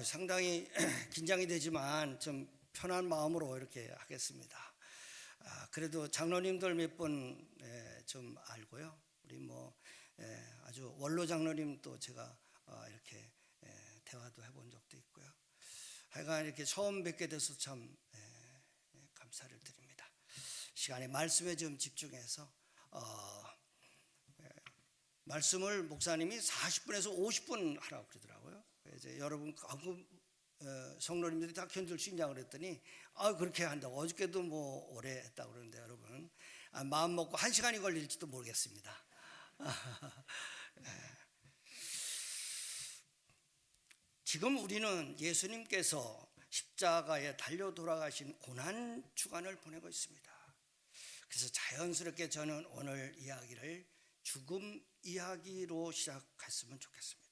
상당히 긴장이 되지만 좀 편한 마음으로 이렇게 하겠습니다. 그래도 장로님들 몇 분 좀 알고요. 우리 아주 원로 장로님도 제가 이렇게 대화도 해본 적도 있고요. 하여간 이렇게 처음 뵙게 돼서 참 감사를 드립니다. 시간에 말씀에 좀 집중해서 말씀을 목사님이 40분에서 50분 하라고 그러더라고요. 이제 여러분 성도님들이 다 견딜 수 있냐고 그랬더니 그렇게 한다고. 어저께도 오래 했다고 그러는데 여러분 마음 먹고 1시간이 걸릴지도 모르겠습니다. 지금 우리는 예수님께서 십자가에 달려 돌아가신 고난 주간을 보내고 있습니다. 그래서 자연스럽게 저는 오늘 이야기를 죽음 이야기로 시작했으면 좋겠습니다.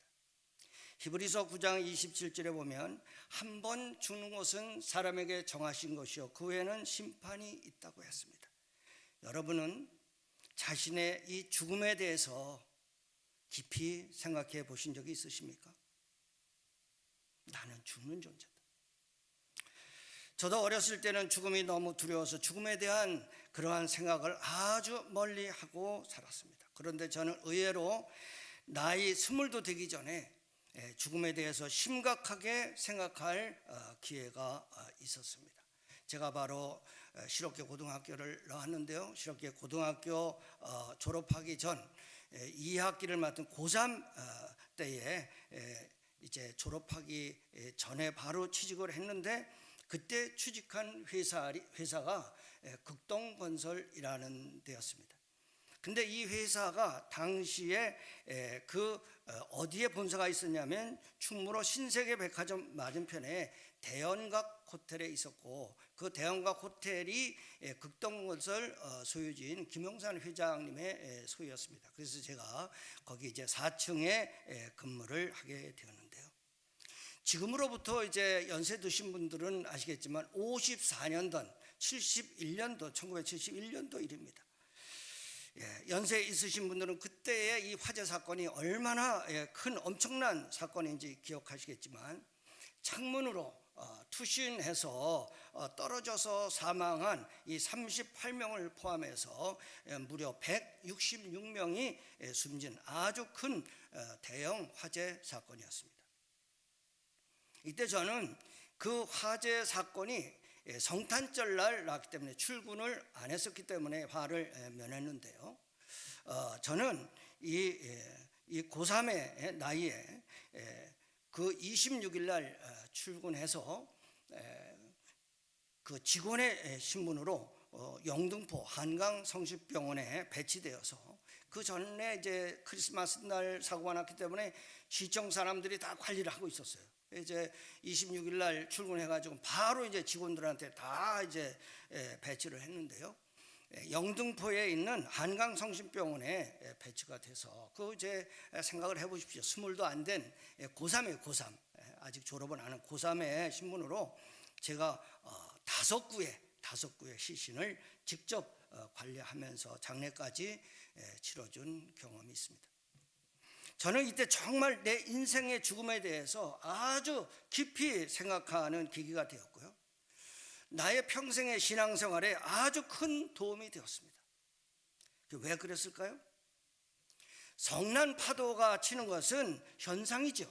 히브리서 9장 27절에 보면 한 번 죽는 것은 사람에게 정하신 것이요 그 후에는 심판이 있다고 했습니다. 여러분은 자신의 이 죽음에 대해서 깊이 생각해 보신 적이 있으십니까? 나는 죽는 존재다. 저도 어렸을 때는 죽음이 너무 두려워서 죽음에 대한 그러한 생각을 아주 멀리 하고 살았습니다. 그런데 저는 의외로 나이 20도 되기 전에 죽음에 대해서 심각하게 생각할 기회가 있었습니다. 제가 바로 실업계 고등학교를 나왔는데요. 실업계 고등학교 졸업하기 전 2학기를 맡은 고3 때에 이제 졸업하기 전에 바로 취직을 했는데 그때 취직한 회사가 극동건설이라는 데였습니다. 근데 이 회사가 당시에 어디에 본사가 있었냐면 충무로 신세계백화점 맞은편에 대연각 호텔에 있었고 그 대연각 호텔이 극동건설 소유주인 김용산 회장님의 소유였습니다. 그래서 제가 거기 이제 4층에 근무를 하게 되었는데요. 지금으로부터 이제 연세 드신 분들은 아시겠지만 54년도, 71년도, 1971년도 일입니다. 연세 있으신 분들은 그때의 이 화재 사건이 얼마나 큰 엄청난 사건인지 기억하시겠지만 창문으로 투신해서 떨어져서 사망한 이 38명을 포함해서 무려 166명이 숨진 아주 큰 대형 화재 사건이었습니다. 이때 저는 그 화재 사건이 성탄절 났기 때문에 출근을 안 했었기 때문에 화를 면했는데요. 저는 이 고3의 나이에 그 26일 날 출근해서 그 직원의 신분으로 영등포 한강성심병원에 배치되어서 그 전에 이제 크리스마스 날 사고가 났기 때문에 시청 사람들이 다 관리를 하고 있었어요. 이제 26일 날 출근해가지고 바로 이제 직원들한테 다 이제 배치를 했는데요. 영등포에 있는 한강성심병원에 배치가 돼서 그 이제 생각을 해보십시오. 20도 안 된 고3이에요. 고3 아직 졸업은 안 한 고3의 신분으로 제가 5구의 시신을 직접 관리하면서 장례까지 치러준 경험이 있습니다. 저는 이때 정말 내 인생의 죽음에 대해서 아주 깊이 생각하는 계기가 되었고요. 나의 평생의 신앙생활에 아주 큰 도움이 되었습니다. 왜 그랬을까요? 성난 파도가 치는 것은 현상이죠.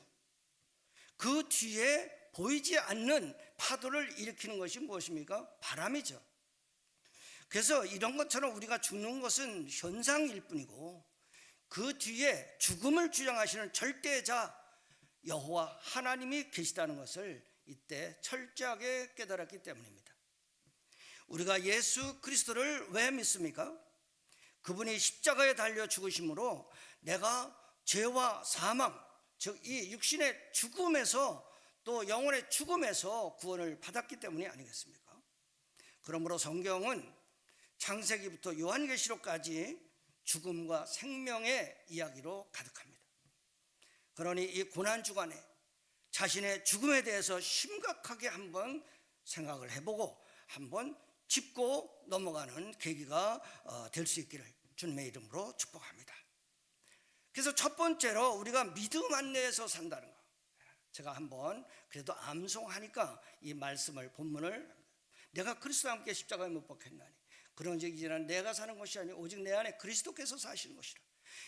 그 뒤에 보이지 않는 파도를 일으키는 것이 무엇입니까? 바람이죠. 그래서 이런 것처럼 우리가 죽는 것은 현상일 뿐이고 그 뒤에 죽음을 주장하시는 절대자 여호와 하나님이 계시다는 것을 이때 철저하게 깨달았기 때문입니다. 우리가 예수 그리스도를 왜 믿습니까? 그분이 십자가에 달려 죽으심으로 내가 죄와 사망, 즉 이 육신의 죽음에서 또 영혼의 죽음에서 구원을 받았기 때문이 아니겠습니까? 그러므로 성경은 창세기부터 요한계시록까지 죽음과 생명의 이야기로 가득합니다. 그러니 이 고난주간에 자신의 죽음에 대해서 심각하게 한번 생각을 해보고 한번 짚고 넘어가는 계기가 될 수 있기를 주님의 이름으로 축복합니다. 그래서 첫 번째로 우리가 믿음 안내에서 산다는 것. 제가 한번 그래도 암송하니까 이 말씀을 본문을 내가 그리스도와 함께 십자가에 못 박혔나니 그런즉 이제는 내가 사는 것이 아니요 오직 내 안에 그리스도께서 사시는 것이라.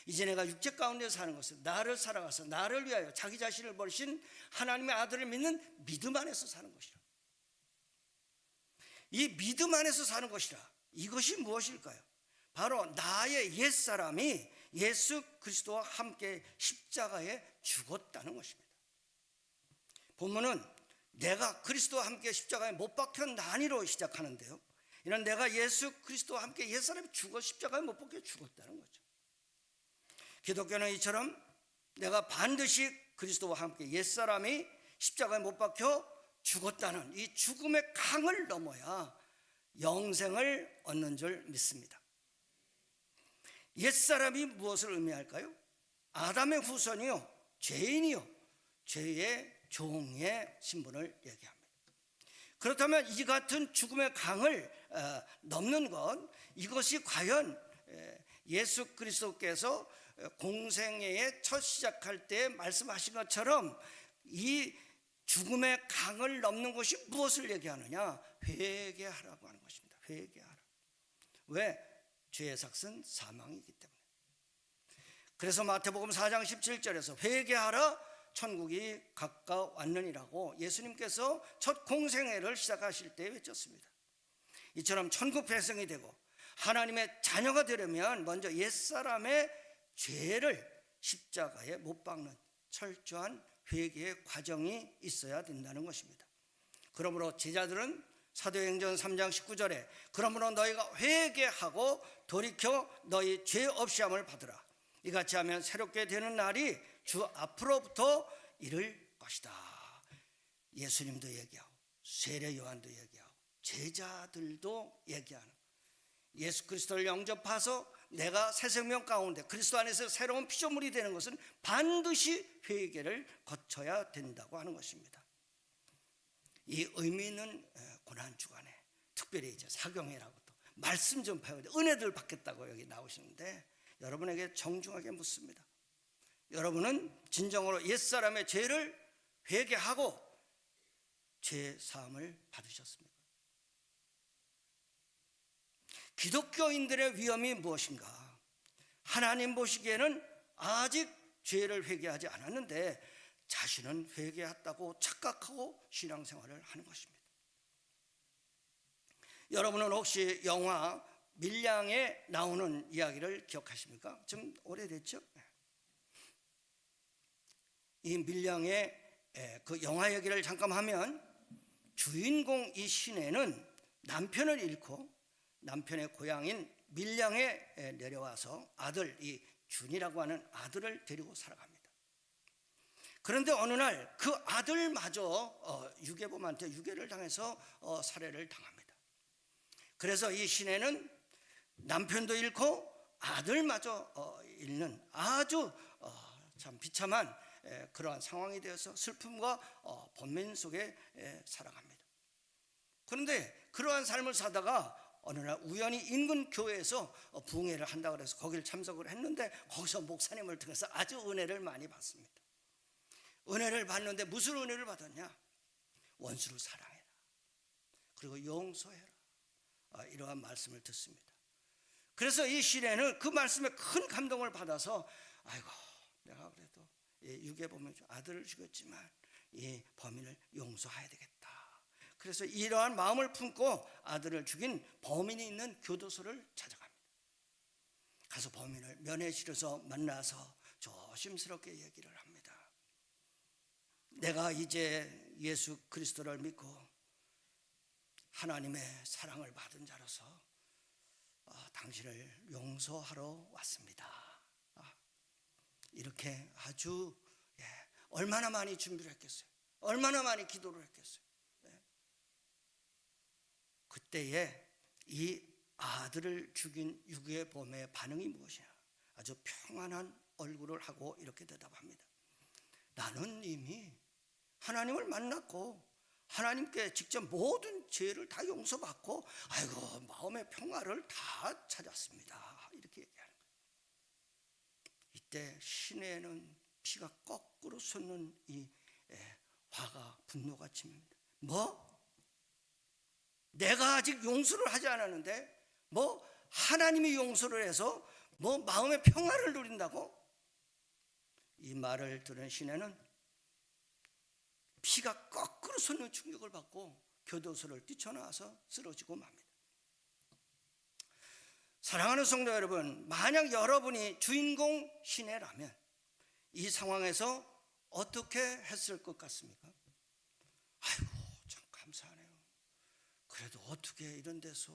이제 내가 육체 가운데 사는 것은 나를 살아가서 나를 위하여 자기 자신을 버리신 하나님의 아들을 믿는 믿음 안에서 사는 것이라. 이 믿음 안에서 사는 것이라. 이것이 무엇일까요? 바로 나의 옛사람이 예수 그리스도와 함께 십자가에 죽었다는 것입니다. 본문은 내가 그리스도와 함께 십자가에 못 박혔나니로 시작하는데요, 이는 내가 예수 그리스도와 함께 옛사람이 죽어 십자가에 못 박혀 죽었다는 거죠. 기독교는 이처럼 내가 반드시 그리스도와 함께 옛사람이 십자가에 못 박혀 죽었다는 이 죽음의 강을 넘어야 영생을 얻는 줄 믿습니다. 옛사람이 무엇을 의미할까요? 아담의 후손이요, 죄인이요, 죄의 종의 신분을 얘기합니다. 그렇다면 이 같은 죽음의 강을 넘는 것, 이것이 과연 예수 그리스도께서 공생애의 첫 시작할 때 말씀하신 것처럼 이 죽음의 강을 넘는 것이 무엇을 얘기하느냐? 회개하라고 하는 것입니다. 회개하라. 왜? 죄의 삭은 사망이기 때문에. 그래서 마태복음 4장 17절에서 회개하라 천국이 가까웠느니라고 예수님께서 첫 공생애를 시작하실 때 외쳤습니다. 이처럼 천국 백성이 되고 하나님의 자녀가 되려면 먼저 옛사람의 죄를 십자가에 못 박는 철저한 회개의 과정이 있어야 된다는 것입니다. 그러므로 제자들은 사도행전 3장 19절에 그러므로 너희가 회개하고 돌이켜 너희 죄 없이함을 받으라. 이같이 하면 새롭게 되는 날이 주 앞으로부터 이를 것이다. 예수님도 얘기하고 세례 요한도 얘기하고 제자들도 얘기하는, 예수 그리스도를 영접해서 내가 새 생명 가운데 그리스도 안에서 새로운 피조물이 되는 것은 반드시 회개를 거쳐야 된다고 하는 것입니다. 이 의미 있는 고난주간에 특별히 이제 사경회라고 또 말씀 좀 배워야 돼. 은혜들 받겠다고 여기 나오시는데 여러분에게 정중하게 묻습니다. 여러분은 진정으로 옛사람의 죄를 회개하고 죄 사함을 받으셨습니까? 기독교인들의 위험이 무엇인가? 하나님 보시기에는 아직 죄를 회개하지 않았는데 자신은 회개했다고 착각하고 신앙생활을 하는 것입니다. 여러분은 혹시 영화 밀양에 나오는 이야기를 기억하십니까? 좀 오래됐죠? 이 밀양의 그 영화 얘기를 잠깐 하면 주인공 이 시내는 남편을 잃고 남편의 고향인 밀양에 내려와서 아들, 이 준이라고 하는 아들을 데리고 살아갑니다. 그런데 어느 날 그 아들마저 유괴범한테 유괴를 당해서 살해를 당합니다. 그래서 이 시내는 남편도 잃고 아들마저 잃는 아주 참 비참한 그러한 상황이 되어서 슬픔과 번민 속에 살아갑니다. 그런데 그러한 삶을 사다가 어느 날 우연히 인근 교회에서 부흥회를 한다고 해서 거기를 참석을 했는데 거기서 목사님을 통해서 아주 은혜를 많이 받습니다. 은혜를 받는데 무슨 은혜를 받았냐? 원수를 사랑해라, 그리고 용서해라, 이러한 말씀을 듣습니다. 그래서 이 시내는 그 말씀에 큰 감동을 받아서 아이고 내가 그래도 유괴범의 아들을 죽였지만 이 범인을 용서해야 되겠다. 그래서 이러한 마음을 품고 아들을 죽인 범인이 있는 교도소를 찾아갑니다. 가서 범인을 면회실에서 만나서 조심스럽게 얘기를 합니다. 내가 이제 예수 그리스도를 믿고 하나님의 사랑을 받은 자로서 당신을 용서하러 왔습니다. 이렇게 아주 얼마나 많이 준비를 했겠어요. 얼마나 많이 기도를 했겠어요. 그때에 이 아들을 죽인 유괴범의 반응이 무엇이냐? 아주 평안한 얼굴을 하고 이렇게 대답합니다. 나는 이미 하나님을 만났고 하나님께 직접 모든 죄를 다 용서받고 아이고 마음의 평화를 다 찾았습니다. 이렇게 얘기하는 거예요. 이때 시내에는 피가 거꾸로 솟는 이 화가 분노가 침입니다. 뭐? 내가 아직 용서를 하지 않았는데 뭐 하나님이 용서를 해서 뭐 마음의 평화를 누린다고? 이 말을 들은 시내는 피가 거꾸로 솟는 충격을 받고 교도소를 뛰쳐나와서 쓰러지고 맙니다. 사랑하는 성도 여러분, 만약 여러분이 주인공 시내라면 이 상황에서 어떻게 했을 것 같습니까? 아이고 참 감사하네요. 그래도 어떻게 이런 데서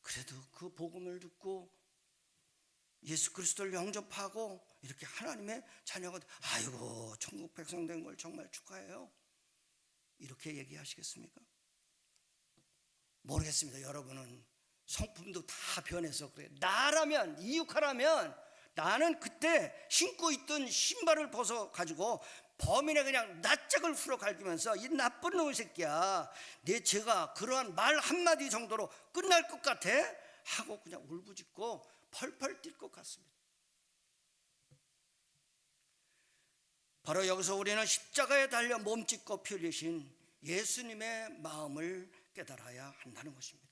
그래도 그 복음을 듣고 예수 그리스도를 영접하고 이렇게 하나님의 자녀가 아이고 천국 백성 된 걸 정말 축하해요. 이렇게 얘기하시겠습니까? 모르겠습니다. 여러분은 성품도 다 변해서 그래. 나라면 이육하라면 나는 그때 신고 있던 신발을 벗어 가지고 범인의 그냥 낯짝을 풀어 갈기면서 이 나쁜 놈의 새끼야, 내 죄가 그러한 말 한마디 정도로 끝날 것 같아? 하고 그냥 울부짖고 펄펄 뛸 것 같습니다. 바로 여기서 우리는 십자가에 달려 몸짓고 피 흘리신 예수님의 마음을 깨달아야 한다는 것입니다.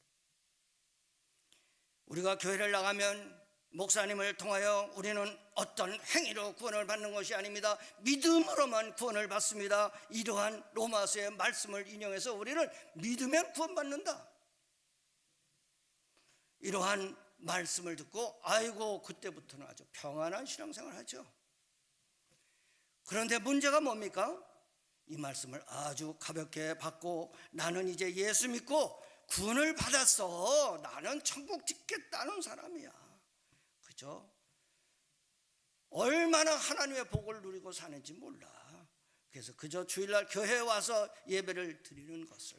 우리가 교회를 나가면 목사님을 통하여 우리는 어떤 행위로 구원을 받는 것이 아닙니다. 믿음으로만 구원을 받습니다. 이러한 로마서의 말씀을 인용해서 우리는 믿으면 구원받는다, 이러한 말씀을 듣고 아이고 그때부터는 아주 평안한 신앙생활을 하죠. 그런데 문제가 뭡니까? 이 말씀을 아주 가볍게 받고 나는 이제 예수 믿고 구원을 받았어, 나는 천국 짓겠다는 사람이야. 그죠? 얼마나 하나님의 복을 누리고 사는지 몰라. 그래서 그저 주일날 교회에 와서 예배를 드리는 것을,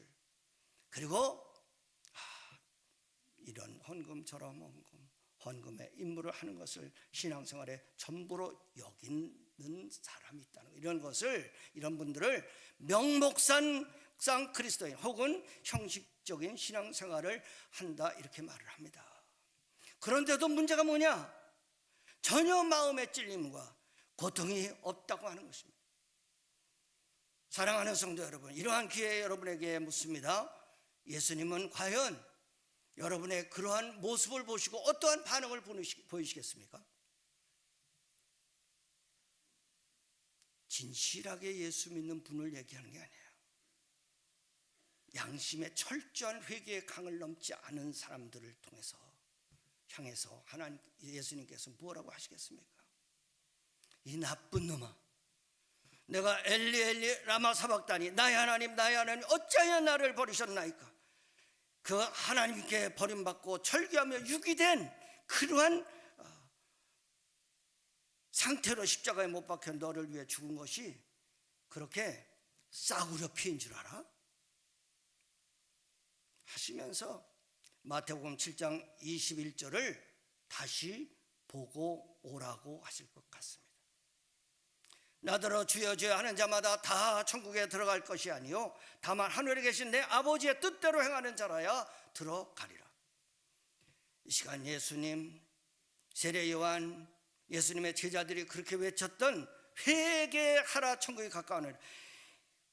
그리고 이런 헌금 저런 헌금의 임무를 하는 것을 신앙생활의 전부로 여기는 사람이 있다는 것, 이런 것을, 이런 분들을 명목상 그리스도인 혹은 형식적인 신앙생활을 한다, 이렇게 말을 합니다. 그런데도 문제가 뭐냐? 전혀 마음의 찔림과 고통이 없다고 하는 것입니다. 사랑하는 성도 여러분, 이러한 기회에 여러분에게 묻습니다. 예수님은 과연 여러분의 그러한 모습을 보시고 어떠한 반응을 보이시겠습니까? 진실하게 예수 믿는 분을 얘기하는 게 아니에요. 양심의 철저한 회개의 강을 넘지 않은 사람들을 향해서 하나님, 예수님께서 뭐라고 하시겠습니까? 이 나쁜 놈아, 내가 엘리 엘리 라마 사박다니, 나의 하나님 나의 하나님 어찌하여 나를 버리셨나이까? 그 하나님께 버림받고 철기하며 유기된 그러한 상태로 십자가에 못 박혀 너를 위해 죽은 것이 그렇게 싸구려 피인 줄 알아? 하시면서 마태복음 7장 21절을 다시 보고 오라고 하실 것 같습니다. 나더러 주여 주여 하는 자마다 다 천국에 들어갈 것이 아니요 다만 하늘에 계신 내 아버지의 뜻대로 행하는 자라야 들어가리라. 이 시간 예수님, 세례 요한, 예수님의 제자들이 그렇게 외쳤던 회개하라 천국이 가까우니라.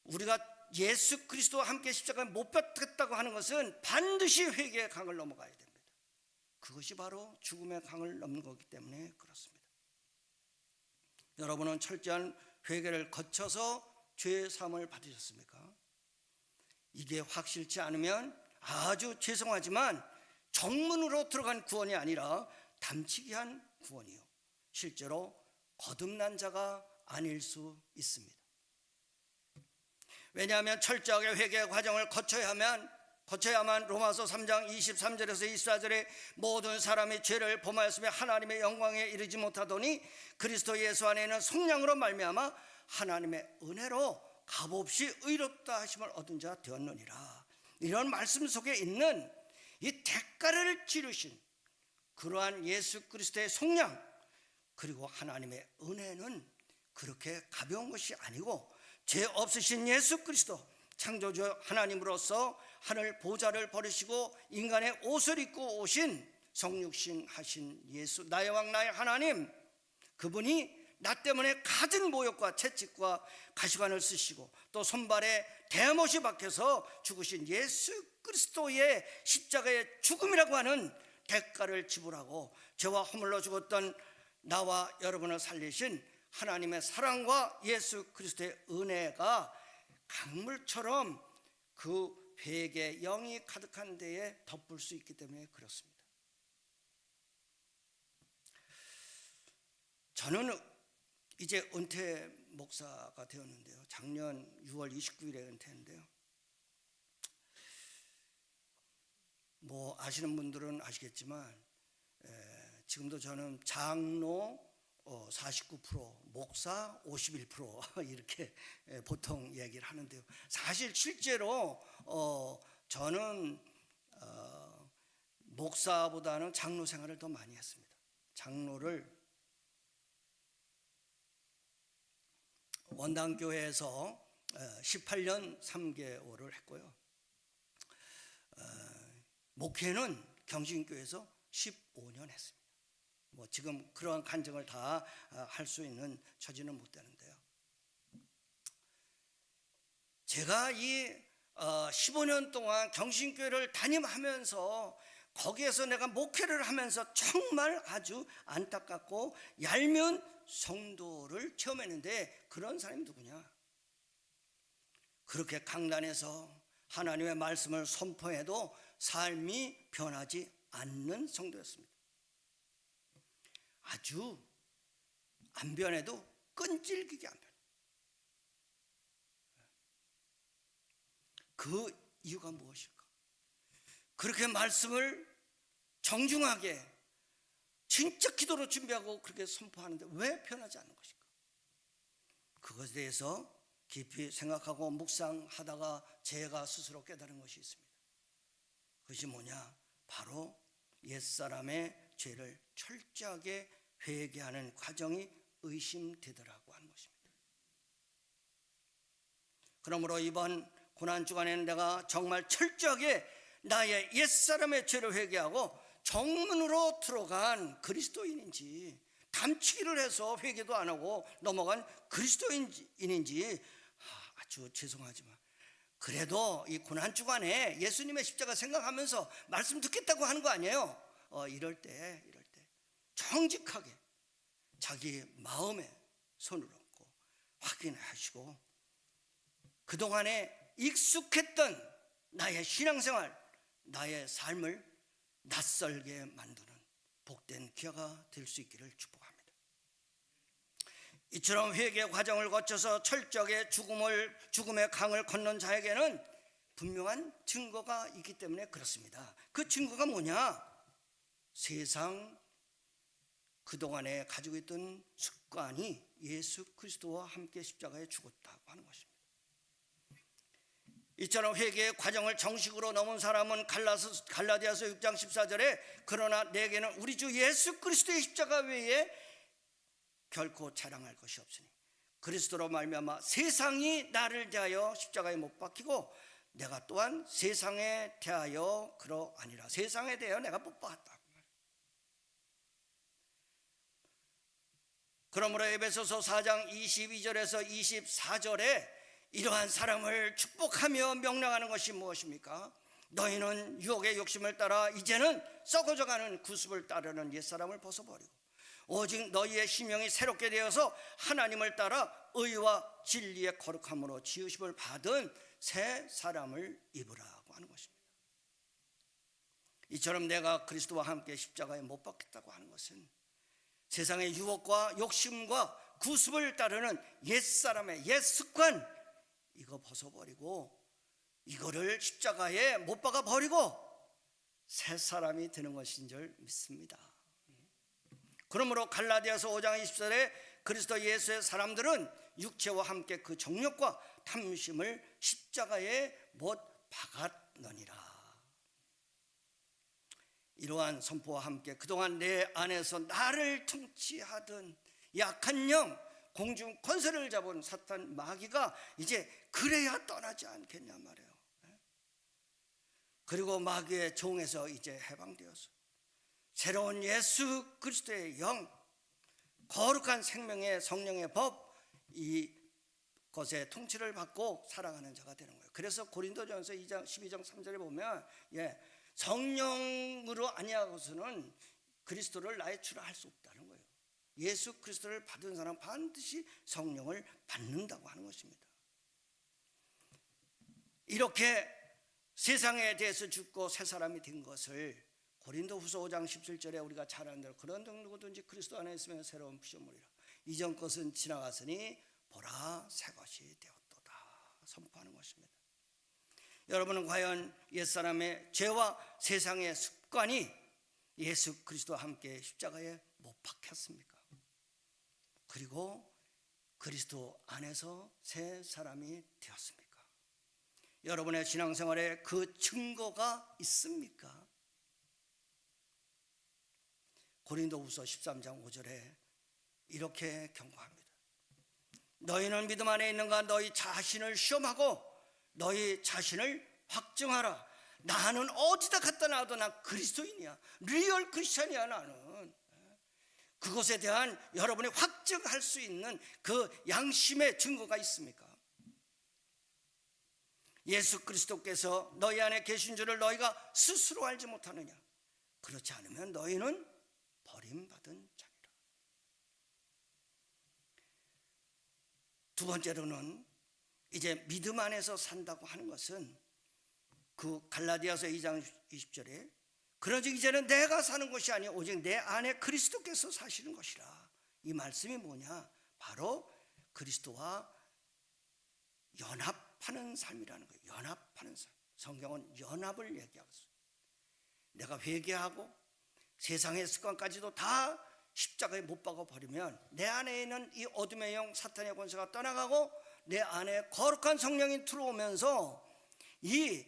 우리가 예수 그리스도와 함께 십자가에 못 박혔다고 하는 것은 반드시 회개의 강을 넘어가야 됩니다. 그것이 바로 죽음의 강을 넘는 거기 때문에 그렇습니다. 여러분은 철저한 회개를 거쳐서 죄 사함을 받으셨습니까? 이게 확실치 않으면 아주 죄송하지만 정문으로 들어간 구원이 아니라 담치기 한 구원이요, 실제로 거듭난 자가 아닐 수 있습니다. 왜냐하면 철저하게 회개의 과정을 거쳐야만 로마서 3장 23절에서 24절에 모든 사람이 죄를 범하였으며 하나님의 영광에 이르지 못하더니 그리스도 예수 안에는 속량으로 말미암아 하나님의 은혜로 값없이 의롭다 하심을 얻은 자 되었느니라. 이런 말씀 속에 있는 이 대가를 치르신 그러한 예수 그리스도의 속량, 그리고 하나님의 은혜는 그렇게 가벼운 것이 아니고 죄 없으신 예수 그리스도 창조주 하나님으로서 하늘 보좌를 버리시고 인간의 옷을 입고 오신 성육신 하신 예수, 나의 왕 나의 하나님, 그분이 나 때문에 갖은 모욕과 채찍과 가시관을 쓰시고 또 손발에 대못이 박혀서 죽으신 예수 그리스도의 십자가의 죽음이라고 하는 대가를 지불하고 죄와 허물로 죽었던 나와 여러분을 살리신 하나님의 사랑과 예수 그리스도의 은혜가 강물처럼 그 회개 영이 가득한 데에 덮을 수 있기 때문에 그렇습니다. 저는 이제 은퇴 목사가 되었는데요. 작년 6월 29일에 은퇴했는데요. 뭐 아시는 분들은 아시겠지만 지금도 저는 장로 49%, 목사 51% 이렇게 보통 얘기를 하는데요. 사실 실제로 저는 목사보다는 장로 생활을 더 많이 했습니다. 장로를 원당교회에서 18년 3개월을 했고요. 목회는 경신교회에서 15년 했습니다. 뭐 지금 그러한 간증을 다 할 수 있는 처지는 못 되는데요. 제가 이 15년 동안 경신교회를 담임하면서 거기에서 내가 목회를 하면서 정말 아주 안타깝고 얄미운 성도를 체험했는데, 그런 사람이 누구냐? 그렇게 강단에서 하나님의 말씀을 선포해도 삶이 변하지 않는 성도였습니다. 아주 안 변해도 끈질기게 안 변해요. 그 이유가 무엇일까? 그렇게 말씀을 정중하게 진짜 기도로 준비하고 그렇게 선포하는데 왜 변하지 않는 것일까? 그것에 대해서 깊이 생각하고 묵상하다가 제가 스스로 깨달은 것이 있습니다. 그것이 뭐냐? 바로 옛사람의 죄를 철저하게 회개하는 과정이 의심되더라고 하는 것입니다. 그러므로 이번 고난주간에는 내가 정말 철저하게 나의 옛사람의 죄를 회개하고 정문으로 들어간 그리스도인인지, 담치기를 해서 회개도 안 하고 넘어간 그리스도인인지 아주 죄송하지만 그래도 이 고난주간에 예수님의 십자가 생각하면서 말씀 듣겠다고 하는 거 아니에요? 이럴 때 정직하게 자기 마음에 손을 얹고 확인하시고 그동안에 익숙했던 나의 신앙생활, 나의 삶을 낯설게 만드는 복된 기회가 될 수 있기를 축복합니다. 이처럼 회개 과정을 거쳐서 철저하게 죽음의 강을 건넌 자에게는 분명한 증거가 있기 때문에 그렇습니다. 그 증거가 뭐냐? 세상 그동안에 가지고 있던 습관이 예수 그리스도와 함께 십자가에 죽었다고 하는 것입니다. 이처럼 회개의 과정을 정식으로 넘은 사람은 갈라디아서 6장 14절에 그러나 내게는 우리 주 예수 그리스도의 십자가 외에 결코 자랑할 것이 없으니 그리스도로 말미암아 세상이 나를 대하여 십자가에 못 박히고 내가 또한 세상에 대하여 그러하니라. 세상에 대하여 내가 못 박았다. 그러므로 에베소서 4장 22절에서 24절에 이러한 사람을 축복하며 명령하는 것이 무엇입니까? 너희는 유혹의 욕심을 따라 이제는 썩어져가는 구습을 따르는 옛사람을 벗어버리고 오직 너희의 심령이 새롭게 되어서 하나님을 따라 의와 진리의 거룩함으로 지으심을 받은 새 사람을 입으라고 하는 것입니다. 이처럼 내가 그리스도와 함께 십자가에 못 박혔다고 하는 것은 세상의 유혹과 욕심과 구습을 따르는 옛사람의 옛 습관, 이거 벗어버리고 이거를 십자가에 못 박아 버리고 새 사람이 되는 것인 줄 믿습니다. 그러므로 갈라디아서 5장 20절에 그리스도 예수의 사람들은 육체와 함께 그 정욕과 탐심을 십자가에 못 박았느니라. 이러한 선포와 함께 그동안 내 안에서 나를 통치하던 약한 영, 공중 권세를 잡은 사탄 마귀가 이제 그래야 떠나지 않겠냐 말이에요. 그리고 마귀의 종에서 이제 해방되어서 새로운 예수 그리스도의 영, 거룩한 생명의 성령의 법, 이것의 통치를 받고 살아가는 자가 되는 거예요. 그래서 고린도전서 2장 12장 3절에 보면 성령으로 아니하고서는 그리스도를 나의 주라 할 수 없다는 거예요. 예수 그리스도를 받은 사람 반드시 성령을 받는다고 하는 것입니다. 이렇게 세상에 대해서 죽고 새 사람이 된 것을 고린도후서 5장 17절에 우리가 잘 아는 대로 그런 누구든지 그리스도 안에 있으면 새로운 피조물이라 이전 것은 지나갔으니 보라 새 것이 되었도다 선포하는 것입니다. 여러분은 과연 옛사람의 죄와 세상의 습관이 예수 그리스도와 함께 십자가에 못 박혔습니까? 그리고 그리스도 안에서 새 사람이 되었습니까? 여러분의 신앙생활에 그 증거가 있습니까? 고린도후서 13장 5절에 이렇게 경고합니다. 너희는 믿음 안에 있는가? 너희 자신을 시험하고 너희 자신을 확증하라. 나는 어디다 갖다 놔도 나 그리스도인이야. 리얼 크리스찬이야 나는. 그것에 대한 여러분이 확증할 수 있는 그 양심의 증거가 있습니까? 예수 그리스도께서 너희 안에 계신 줄을 너희가 스스로 알지 못하느냐? 그렇지 않으면 너희는 버림받은 자니라. 두 번째로는 이제 믿음 안에서 산다고 하는 것은 그 갈라디아서 2장 20절에 그러즉 이제는 내가 사는 것이 아니요 오직 내 안에 그리스도께서 사시는 것이라. 이 말씀이 뭐냐? 바로 그리스도와 연합하는 삶이라는 거예요. 연합하는 삶. 성경은 연합을 얘기하고 있어요. 내가 회개하고 세상의 습관까지도 다 십자가에 못 박아 버리면 내 안에 있는 이 어둠의 영 사탄의 권세가 떠나가고 내 안에 거룩한 성령이 들어오면서 이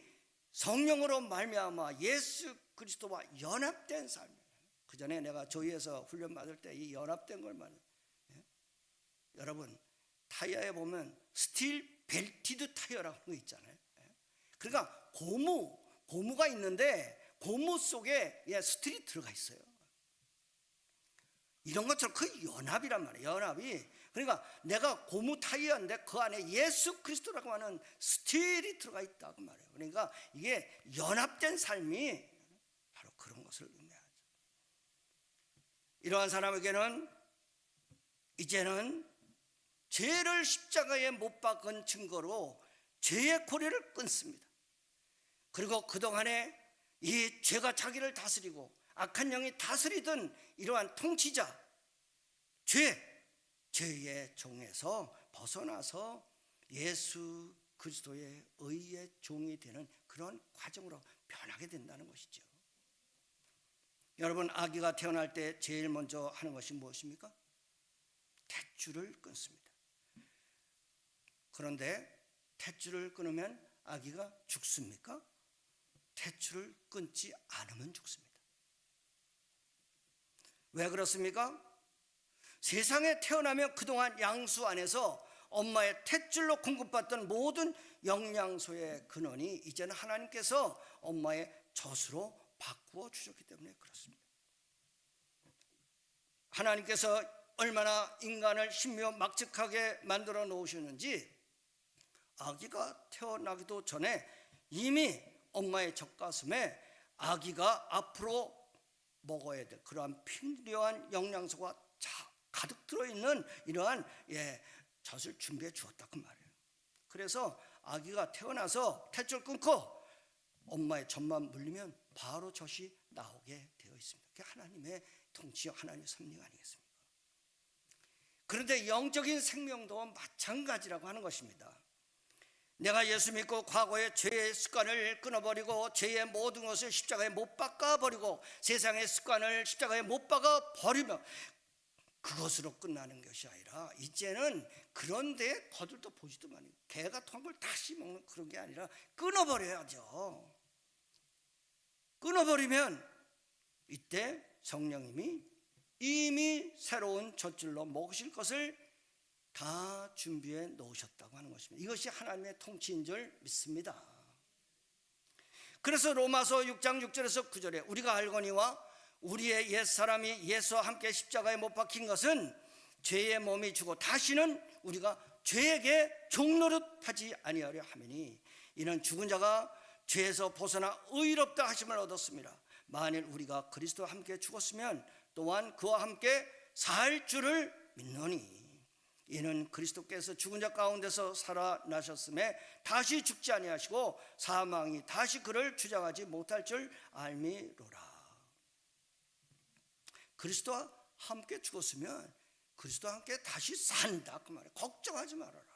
성령으로 말미암아 예수 그리스도와 연합된 삶이에요. 그 전에 내가 조이에서 훈련 받을 때 이 연합된 걸 말해요. 여러분 타이어에 보면 스틸 벨티드 타이어라고 하는 거 있잖아요. 그러니까 고무가 있는데 고무 속에 스틸이 들어가 있어요. 이런 것처럼 그 연합이란 말이에요. 연합이 그러니까 내가 고무 타이어인데 그 안에 예수 그리스도라고 하는 스틸이 들어가 있다고 말해요. 그러니까 이게 연합된 삶이 바로 그런 것을 의미하죠. 이러한 사람에게는 이제는 죄를 십자가에 못 박은 증거로 죄의 고리를 끊습니다. 그리고 그동안에 이 죄가 자기를 다스리고 악한 영이 다스리던 이러한 통치자 죄의 종에서 벗어나서 예수 그리스도의 의의 종이 되는 그런 과정으로 변하게 된다는 것이죠. 여러분 아기가 태어날 때 제일 먼저 하는 것이 무엇입니까? 탯줄을 끊습니다. 그런데 탯줄을 끊으면 아기가 죽습니까? 탯줄을 끊지 않으면 죽습니다. 왜 그렇습니까? 세상에 태어나면 그동안 양수 안에서 엄마의 탯줄로 공급받던 모든 영양소의 근원이 이제는 하나님께서 엄마의 젖으로 바꾸어 주셨기 때문에 그렇습니다. 하나님께서 얼마나 인간을 신묘막측하게 만들어 놓으셨는지 아기가 태어나기도 전에 이미 엄마의 젖가슴에 아기가 앞으로 먹어야 될 그러한 필요한 영양소가 가득 들어있는 이러한 젖을 준비해 주었다고 말해요. 그래서 아기가 태어나서 탯줄 끊고 엄마의 젖만 물리면 바로 젖이 나오게 되어 있습니다. 그게 하나님의 통치요 하나님의 섭리 아니겠습니까? 그런데 영적인 생명도 마찬가지라고 하는 것입니다. 내가 예수 믿고 과거의 죄의 습관을 끊어버리고 죄의 모든 것을 십자가에 못 박아버리고 세상의 습관을 십자가에 못 박아버리면 그것으로 끝나는 것이 아니라 이제는 그런데 거들떠 보지도 마니 개가 토한 걸 다시 먹는 그런 게 아니라 끊어버려야죠. 끊어버리면 이때 성령님이 이미 새로운 젖줄로 먹으실 것을 다 준비해 놓으셨다고 하는 것입니다. 이것이 하나님의 통치인 줄 믿습니다. 그래서 로마서 6장 6절에서 9절에 우리가 알거니와 우리의 옛사람이 예수와 함께 십자가에 못 박힌 것은 죄의 몸이 주고 다시는 우리가 죄에게 종노릇하지 아니하려 하매니 이는 죽은 자가 죄에서 벗어나 의롭다 하심을 얻었습니다. 만일 우리가 그리스도와 함께 죽었으면 또한 그와 함께 살 줄을 믿노니 이는 그리스도께서 죽은 자 가운데서 살아나셨음에 다시 죽지 아니하시고 사망이 다시 그를 주장하지 못할 줄 알미로라. 그리스도와 함께 죽었으면 그리스도와 함께 다시 산다 그 말이에요. 걱정하지 말아라.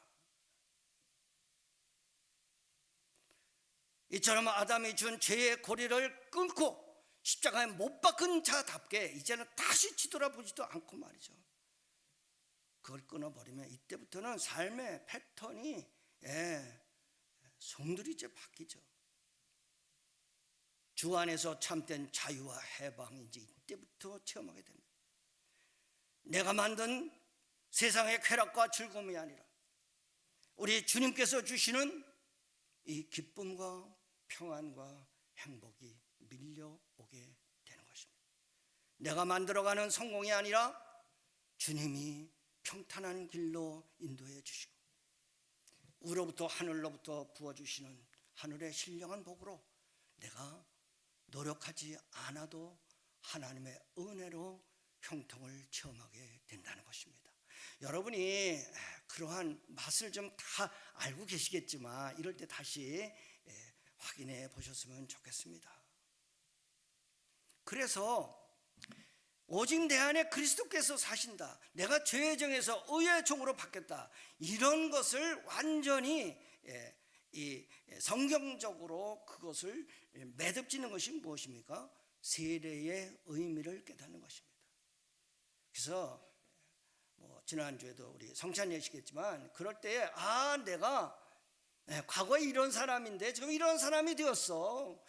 이처럼 아담이 준 죄의 고리를 끊고 십자가에 못 박은 자답게 이제는 다시 뒤돌아보지도 않고 말이죠. 그걸 끊어버리면 이때부터는 삶의 패턴이 성들이 이제 바뀌죠. 주 안에서 참된 자유와 해방이 이제 이때부터 체험하게 됩니다. 내가 만든 세상의 쾌락과 즐거움이 아니라 우리 주님께서 주시는 이 기쁨과 평안과 행복이 밀려오게 되는 것입니다. 내가 만들어가는 성공이 아니라 주님이 평탄한 길로 인도해 주시고 우로부터 하늘로부터 부어주시는 하늘의 신령한 복으로 내가 노력하지 않아도 하나님의 은혜로 형통을 체험하게 된다는 것입니다. 여러분이 그러한 맛을 좀 다 알고 계시겠지만 이럴 때 다시 확인해 보셨으면 좋겠습니다. 그래서 오직 내 안에 그리스도께서 사신다, 내가 죄의 정에서 의의 종으로 바뀌었다, 이런 것을 완전히 이 성경적으로 그것을 매듭짓는 것이 무엇입니까? 세례의 의미를 깨닫는 것입니다. 그래서 지난주에도 우리 성찬 예식했지만 그럴 때에 내가 과거에 이런 사람인데 지금 이런 사람이 되었어.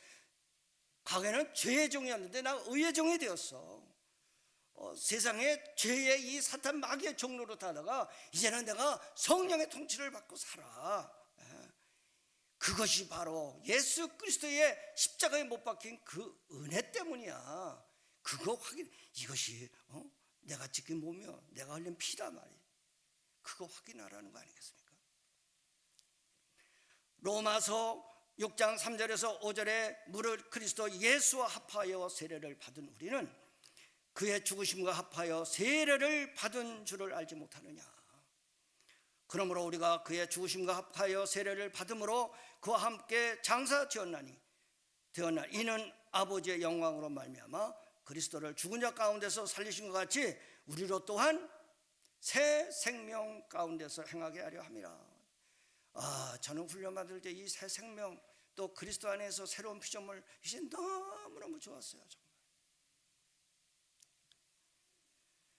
과거에는 죄의 종이었는데 나 의의 종이 되었어. 세상에 죄의 이 사탄 마귀의 종로로 타다가 이제는 내가 성령의 통치를 받고 살아. 그것이 바로 예수 그리스도의 십자가에 못 박힌 그 은혜 때문이야. 그거 확인, 이것이 내가 지킨 몸이요 내가 흘린 피다 말이야. 그거 확인하라는 거 아니겠습니까? 로마서 6장 3절에서 5절에 무릇 그리스도 예수와 합하여 세례를 받은 우리는 그의 죽으심과 합하여 세례를 받은 줄을 알지 못하느냐. 그러므로 우리가 그의 죽으심과 합하여 세례를 받음으로 그와 함께 장사 되었나니 이는 아버지의 영광으로 말미암아 그리스도를 죽은 자 가운데서 살리신 것 같이 우리로 또한 새 생명 가운데서 행하게 하려 함이라. 저는 훈련 받을 때 이 새 생명 또 그리스도 안에서 새로운 피조물 이제 너무너무 좋았어요. 정말.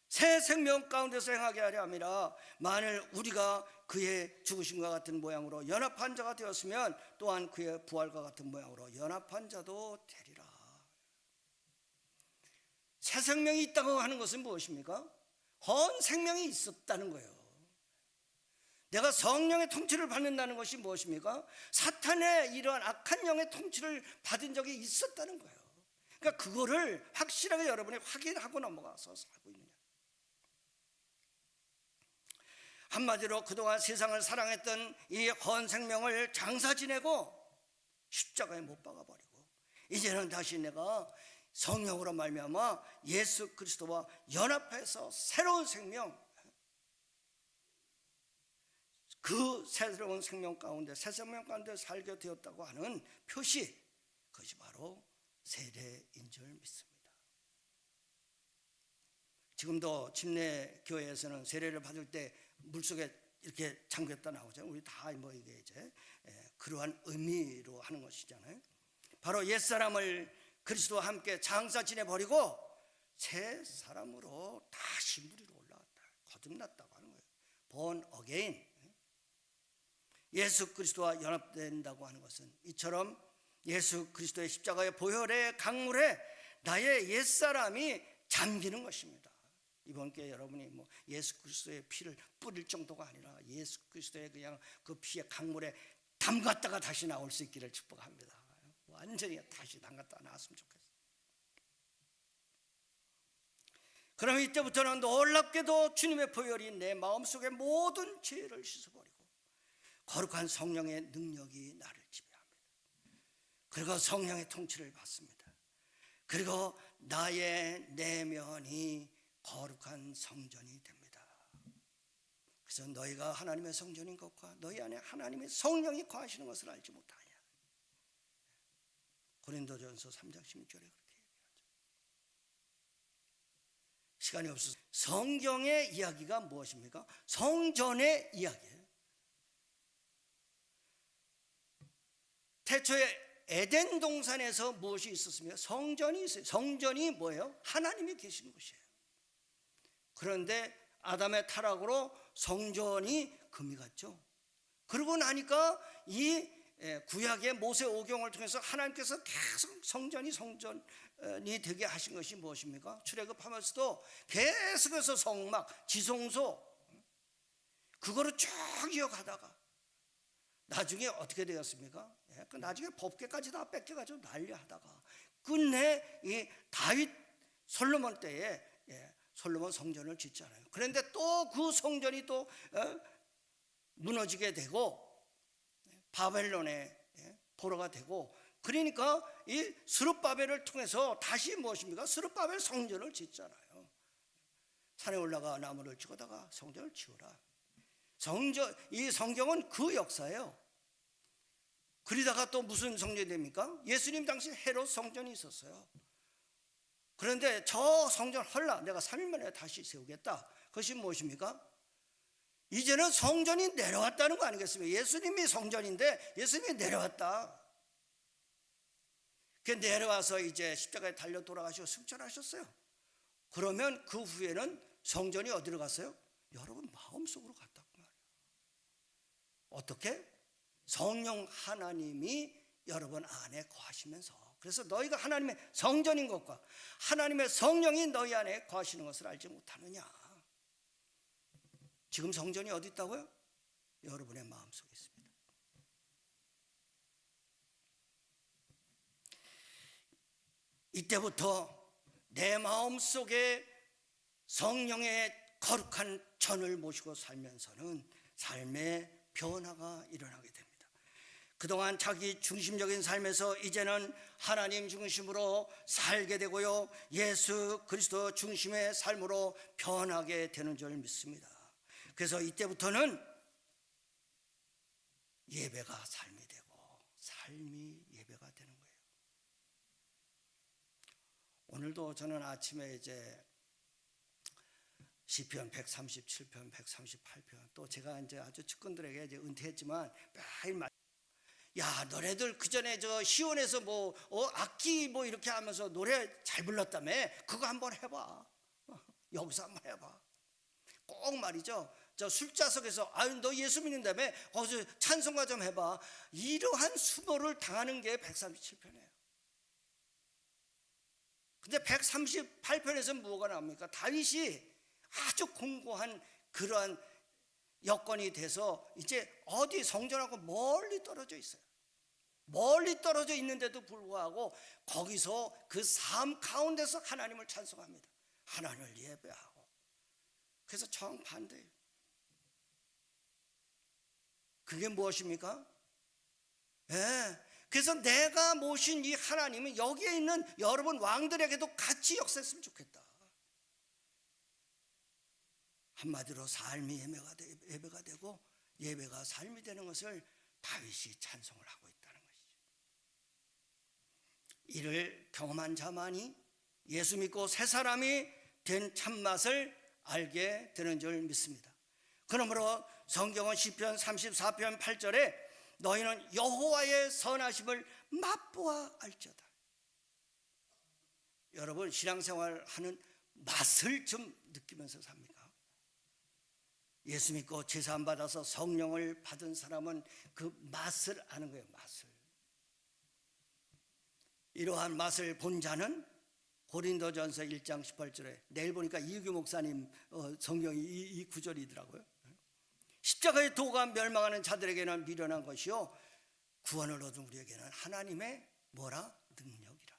새 생명 가운데서 행하게 하려 함이라. 만일 우리가 그의 죽으심과 같은 모양으로 연합한 자가 되었으면 또한 그의 부활과 같은 모양으로 연합한 자도 되리라. 새 생명이 있다고 하는 것은 무엇입니까? 헌 생명이 있었다는 거예요. 내가 성령의 통치를 받는다는 것이 무엇입니까? 사탄의 이러한 악한 영의 통치를 받은 적이 있었다는 거예요. 그러니까 그거를 확실하게 여러분이 확인하고 넘어가서 살고 있느냐. 한마디로 그동안 세상을 사랑했던 이 헌 생명을 장사 지내고 십자가에 못 박아버리고 이제는 다시 내가 성령으로 말미암아 예수 그리스도와 연합해서 새로운 생명, 그 새로운 생명 가운데 새 생명 가운데 살게 되었다고 하는 표시, 그것이 바로 세례인 줄 믿습니다. 지금도 침례 교회에서는 세례를 받을 때 물속에 이렇게 잠겼다 나오잖아요. 우리 다 이게 이제 그러한 의미로 하는 것이잖아요. 바로 옛사람을 그리스도와 함께 장사 지내버리고 새 사람으로 다시 물 위로 올라왔다, 거듭났다고 하는 거예요. born again. 예수 그리스도와 연합된다고 하는 것은 이처럼 예수 그리스도의 십자가의 보혈의 강물에 나의 옛사람이 잠기는 것입니다. 이번 기회에 여러분이 예수 그리스도의 피를 뿌릴 정도가 아니라 예수 그리스도의 그냥 그 피의 강물에 담갔다가 다시 나올 수 있기를 축복합니다. 완전히 다시 담갔다가 나왔으면 좋겠어요. 그럼 이때부터는 놀랍게도 주님의 보혈이 내 마음속의 모든 죄를 씻어버리고 거룩한 성령의 능력이 나를 지배합니다. 그리고 성령의 통치를 받습니다. 그리고 나의 내면이 거룩한 성전이 됩니다. 그래서 너희가 하나님의 성전인 것과 너희 안에 하나님의 성령이 거하시는 것을 알지 못하냐. 고린도전서 3장 16절에 그렇게 얘기하죠. 시간이 없어서 성경의 이야기가 무엇입니까? 성전의 이야기예요. 태초에 에덴 동산에서 무엇이 있었습니까? 성전이 있어요. 성전이 뭐예요? 하나님이 계신 곳이에요. 그런데 아담의 타락으로 성전이 금이 갔죠. 그러고 나니까 이 구약의 모세 오경을 통해서 하나님께서 계속 성전이 되게 하신 것이 무엇입니까? 출애굽하면서도 계속해서 성막, 지성소 그거를 쭉 이어가다가 나중에 어떻게 되었습니까? 그 나중에 법궤까지 다 뺏겨가지고 난리하다가 끝내 이 다윗 솔로몬 때에 솔로몬 성전을 짓잖아요. 그런데 또 그 성전이 또 무너지게 되고 바벨론의 포로가 되고, 그러니까 이 스룹바벨을 통해서 다시 무엇입니까? 스룹바벨 성전을 짓잖아요. 산에 올라가 나무를 치고다가 성전을 치우라. 이 성경은 그 역사예요. 그러다가 또 무슨 성전이 됩니까? 예수님 당시 헤롯 성전이 있었어요. 그런데 저 성전 헐라 내가 3일 만에 다시 세우겠다. 그것이 무엇입니까? 이제는 성전이 내려왔다는 거 아니겠습니까? 예수님이 성전인데 예수님이 내려왔다. 그 내려와서 이제 십자가에 달려 돌아가시고 승천하셨어요. 그러면 그 후에는 성전이 어디로 갔어요? 여러분 마음속으로 갔다고 말이에요. 어떻게? 성령 하나님이 여러분 안에 거하시면서, 그래서 너희가 하나님의 성전인 것과 하나님의 성령이 너희 안에 거하시는 것을 알지 못하느냐. 지금 성전이 어디 있다고요? 여러분의 마음속에 있습니다. 이때부터 내 마음속에 성령의 거룩한 전을 모시고 살면서는 삶의 변화가 일어나게 됩니다. 그동안 자기 중심적인 삶에서 이제는 하나님 중심으로 살게 되고요, 예수 그리스도 중심의 삶으로 변하게 되는 줄 믿습니다. 그래서 이때부터는 예배가 삶이 되고 삶이 예배가 되는 거예요. 오늘도 저는 아침에 이제 시편 137편, 138편, 또 제가 이제 아주 측근들에게 이제 은퇴했지만 매일 야, 너네들 그 전에 저 시온에서 악기 이렇게 하면서 노래 잘 불렀다며? 그거 한번 해봐. 여기서 한번 해봐. 꼭 말이죠. 저 술자석에서 아유 너 예수 믿는다며? 거기서 찬송가 좀 해봐. 이러한 수모를 당하는 게 137편이에요. 근데 138편에서 뭐가 나옵니까? 다윗이 아주 공고한 그러한 여건이 돼서 이제 어디 성전하고 멀리 떨어져 있어요. 멀리 떨어져 있는데도 불구하고 거기서 그 삶 가운데서 하나님을 찬송합니다. 하나님을 예배하고. 그래서 정반대예요. 그게 무엇입니까? 그래서 내가 모신 이 하나님은 여기에 있는 여러분 왕들에게도 같이 역사했으면 좋겠다. 한마디로 삶이 예배가 되고 예배가 삶이 되는 것을 다윗이 찬송을 하고 있다는 것이죠. 이를 경험한 자만이 예수 믿고 새 사람이 된 참맛을 알게 되는 줄 믿습니다. 그러므로 성경은 시편 34편 8절에 너희는 여호와의 선하심을 맛보아 알지어다. 여러분 신앙생활 하는 맛을 좀 느끼면서 삽니까? 예수 믿고 제사함 받아서 성령을 받은 사람은 그 맛을 아는 거예요. 맛을. 이러한 맛을 본 자는 고린도전서 1장 18절에 내일 보니까 이규 목사님 성경이 이 구절이더라고요. 십자가의 도가 멸망하는 자들에게는 미련한 것이요 구원을 얻은 우리에게는 하나님의 뭐라? 능력이라.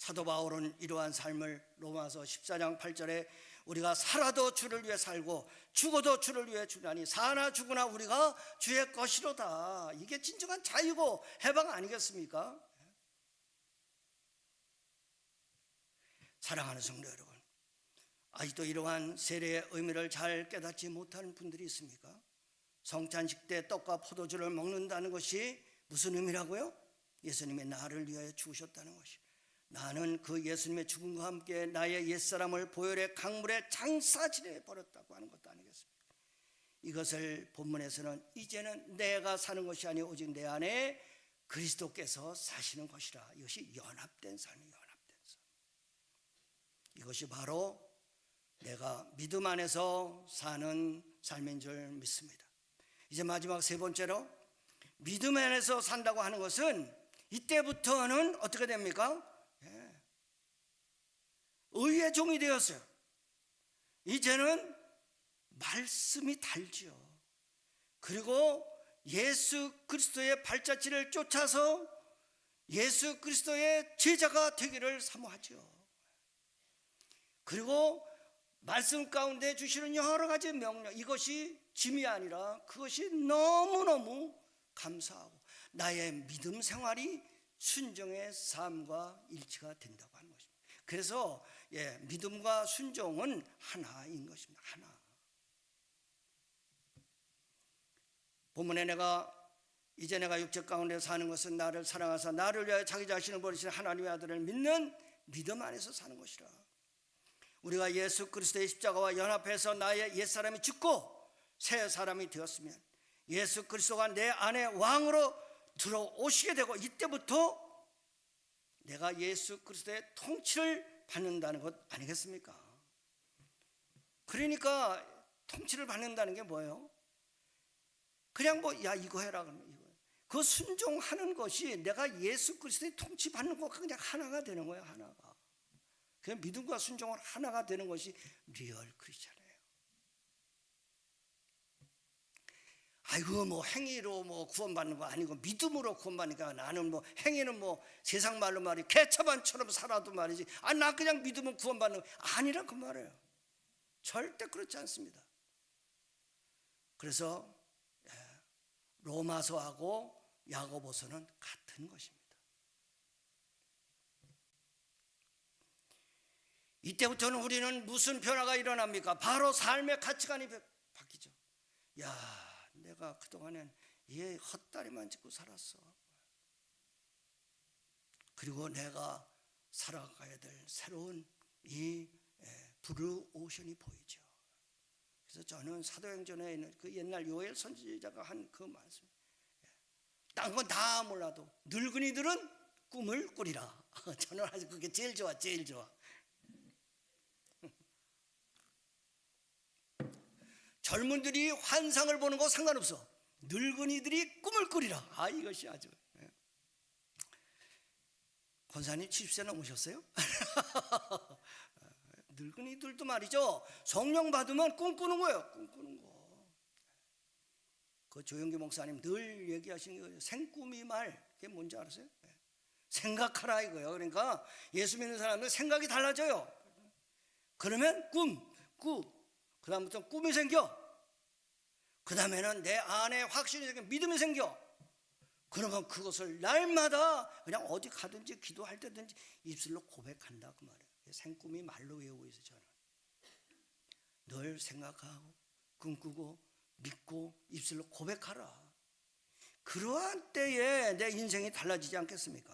사도 바울은 이러한 삶을 로마서 14장 8절에 우리가 살아도 주를 위해 살고 죽어도 주를 위해 죽나니 사나 죽으나 우리가 주의 것이로다. 이게 진정한 자유고 해방 아니겠습니까? 사랑하는 성도 여러분, 아직도 이러한 세례의 의미를 잘 깨닫지 못하는 분들이 있습니까? 성찬식 때 떡과 포도주를 먹는다는 것이 무슨 의미라고요? 예수님이 나를 위하여 죽으셨다는 것이, 나는 그 예수님의 죽음과 함께 나의 옛사람을 보혈의 강물에 장사지내 버렸다고 하는 것도 아니겠습니까? 이것을 본문에서는 이제는 내가 사는 것이 아니오 오직 내 안에 그리스도께서 사시는 것이라. 이것이 연합된 삶이에요. 연합된 삶. 이것이 바로 내가 믿음 안에서 사는 삶인 줄 믿습니다. 이제 마지막 세 번째로, 믿음 안에서 산다고 하는 것은 이때부터는 어떻게 됩니까? 의의 종이 되었어요. 이제는 말씀이 달지요. 그리고 예수 그리스도의 발자취를 쫓아서 예수 그리스도의 제자가 되기를 사모하죠. 그리고 말씀 가운데 주시는 여러 가지 명령, 이것이 짐이 아니라 그것이 너무너무 감사하고 나의 믿음 생활이 순종의 삶과 일치가 된다고 하는 것입니다. 그래서 믿음과 순종은 하나인 것입니다. 하나. 본문에 이제 내가 육체 가운데 사는 것은 나를 사랑하사 나를 위하여 자기 자신을 버리시는 하나님의 아들을 믿는 믿음 안에서 사는 것이라. 우리가 예수 그리스도의 십자가와 연합해서 나의 옛사람이 죽고 새 사람이 되었으면 예수 그리스도가 내 안에 왕으로 들어오시게 되고, 이때부터 내가 예수 그리스도의 통치를 받는다는 것 아니겠습니까? 그러니까 통치를 받는다는 게 뭐예요? 그냥 야 이거 해라 그러면 이거. 그 순종하는 것이 내가 예수 그리스도의 통치 받는 것과 그냥 하나가 되는 거예요. 하나가. 그냥 믿음과 순종은 하나가 되는 것이 리얼 크리스찬이에요. 아이고 뭐 행위로 뭐 구원받는 거 아니고 믿음으로 구원받으니까 나는 뭐 행위는 뭐 세상 말로 말이 개차반처럼 살아도 말이지, 나 그냥 믿으면 구원받는 거 아니라 그 말이에요. 절대 그렇지 않습니다. 그래서 로마서하고 야고보서는 같은 것입니다. 이때부터는 우리는 무슨 변화가 일어납니까? 바로 삶의 가치관이 바뀌죠. 내가 그동안엔 얘 헛다리만 짚고 살았어. 그리고 내가 살아가야 될 새로운 이 블루 오션이 보이죠. 그래서 저는 사도행전에 있는 그 옛날 요엘 선지자가 한 그 말씀, 딴 건 다 몰라도 늙은이들은 꿈을 꾸리라. 저는 아주 그게 제일 좋아, 제일 좋아. 젊은들이 환상을 보는 거 상관없어. 늙은이들이 꿈을 꾸리라. 이것이 아주. 권사님 70세 넘으셨어요? 늙은이들도 말이죠, 성령 받으면 꿈꾸는 거예요. 꿈꾸는 거. 그 조영기 목사님 늘 얘기하시는 거예요. 생꿈이 말. 그게 뭔지 알았어요? 생각하라 이거예요. 그러니까 예수 믿는 사람들 생각이 달라져요. 그러면 그 다음부터 꿈이 생겨. 그 다음에는 내 안에 확신이 생겨, 믿음이 생겨. 그러면 그것을 날마다 그냥 어디 가든지 기도할 때든지 입술로 고백한다 그 말이에요. 생꿈이 말로 외우고 있어요. 저는 늘 생각하고 꿈꾸고 믿고 입술로 고백하라. 그러한 때에 내 인생이 달라지지 않겠습니까?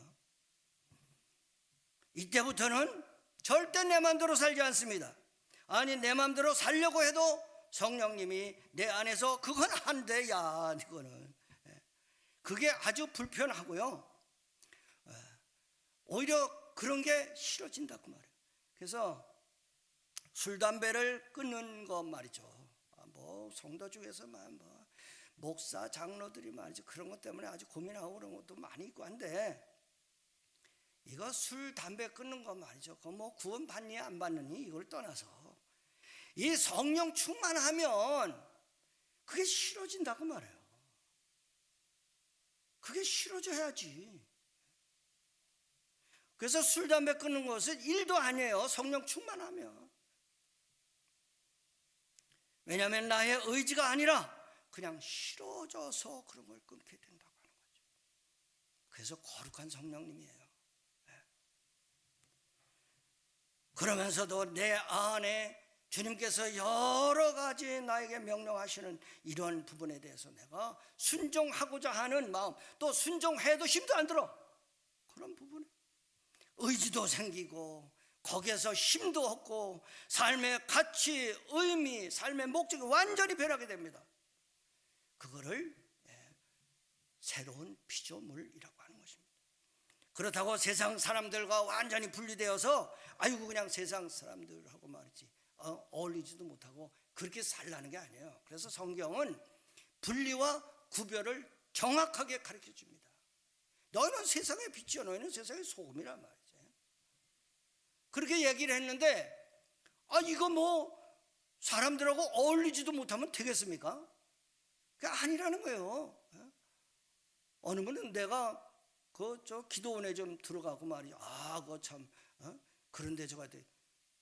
이때부터는 절대 내 마음대로 살지 않습니다. 아니 내 마음대로 살려고 해도 성령님이 내 안에서 그건 안 돼, 야 이거는. 그게 아주 불편하고요. 오히려 그런 게 싫어진다 그 말이에요. 그래서 술 담배를 끊는 것 말이죠. 뭐 성도 중에서만 뭐 목사 장로들이 말이죠, 그런 것 때문에 아주 고민하고 그런 것도 많이 있고 한데, 이거 술 담배 끊는 것 말이죠. 그 뭐 구원 받니 안 받느니 이걸 떠나서 이 성령 충만하면 그게 싫어진다고 말해요. 그게 싫어져야지. 그래서 술, 담배 끊는 것은 일도 아니에요. 성령 충만하면. 왜냐하면 나의 의지가 아니라 그냥 싫어져서 그런 걸 끊게 된다고 하는 거죠. 그래서 거룩한 성령님이에요. 그러면서도 내 안에 주님께서 여러 가지 나에게 명령하시는 이런 부분에 대해서 내가 순종하고자 하는 마음, 또 순종해도 힘도 안 들어. 그런 부분에 의지도 생기고 거기에서 힘도 얻고 삶의 가치, 의미, 삶의 목적이 완전히 변하게 됩니다. 그거를 새로운 피조물이라고 하는 것입니다. 그렇다고 세상 사람들과 완전히 분리되어서 아이고 그냥 세상 사람들하고 말이지 어울리지도 못하고 그렇게 살라는 게 아니에요. 그래서 성경은 분리와 구별을 정확하게 가르쳐 줍니다. 너희는 세상의 빛이요 너희는 세상의 소금이란 말이죠. 그렇게 얘기를 했는데 이거 뭐 사람들하고 어울리지도 못하면 되겠습니까? 그게 아니라는 거예요. 어느 분은 내가 저 기도원에 좀 들어가고 말이죠. 그거 참 그런데 저가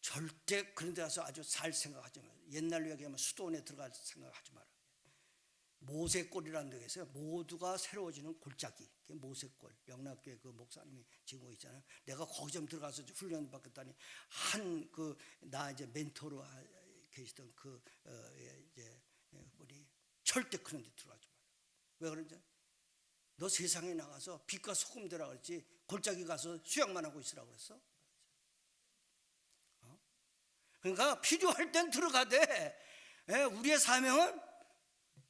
절대 그런데 가서 아주 살 생각하지 마요. 옛날로 얘기하면 수도원에 들어갈 생각하지 마라. 모세골이라는 데가 있어요. 모두가 새로워지는 골짜기. 모세골. 명락교회 그 목사님이 지금 있잖아요. 내가 거기 좀 들어가서 훈련 받겠다니 나 이제 멘토로 계시던 이제 우리 절대 그런 데 들어가지 마라. 왜 그런지? 너 세상에 나가서 빛과 소금 되라 그랬지 골짜기 가서 수양만 하고 있으라고 그랬어? 그러니까 필요할 땐 들어가되 우리의 사명은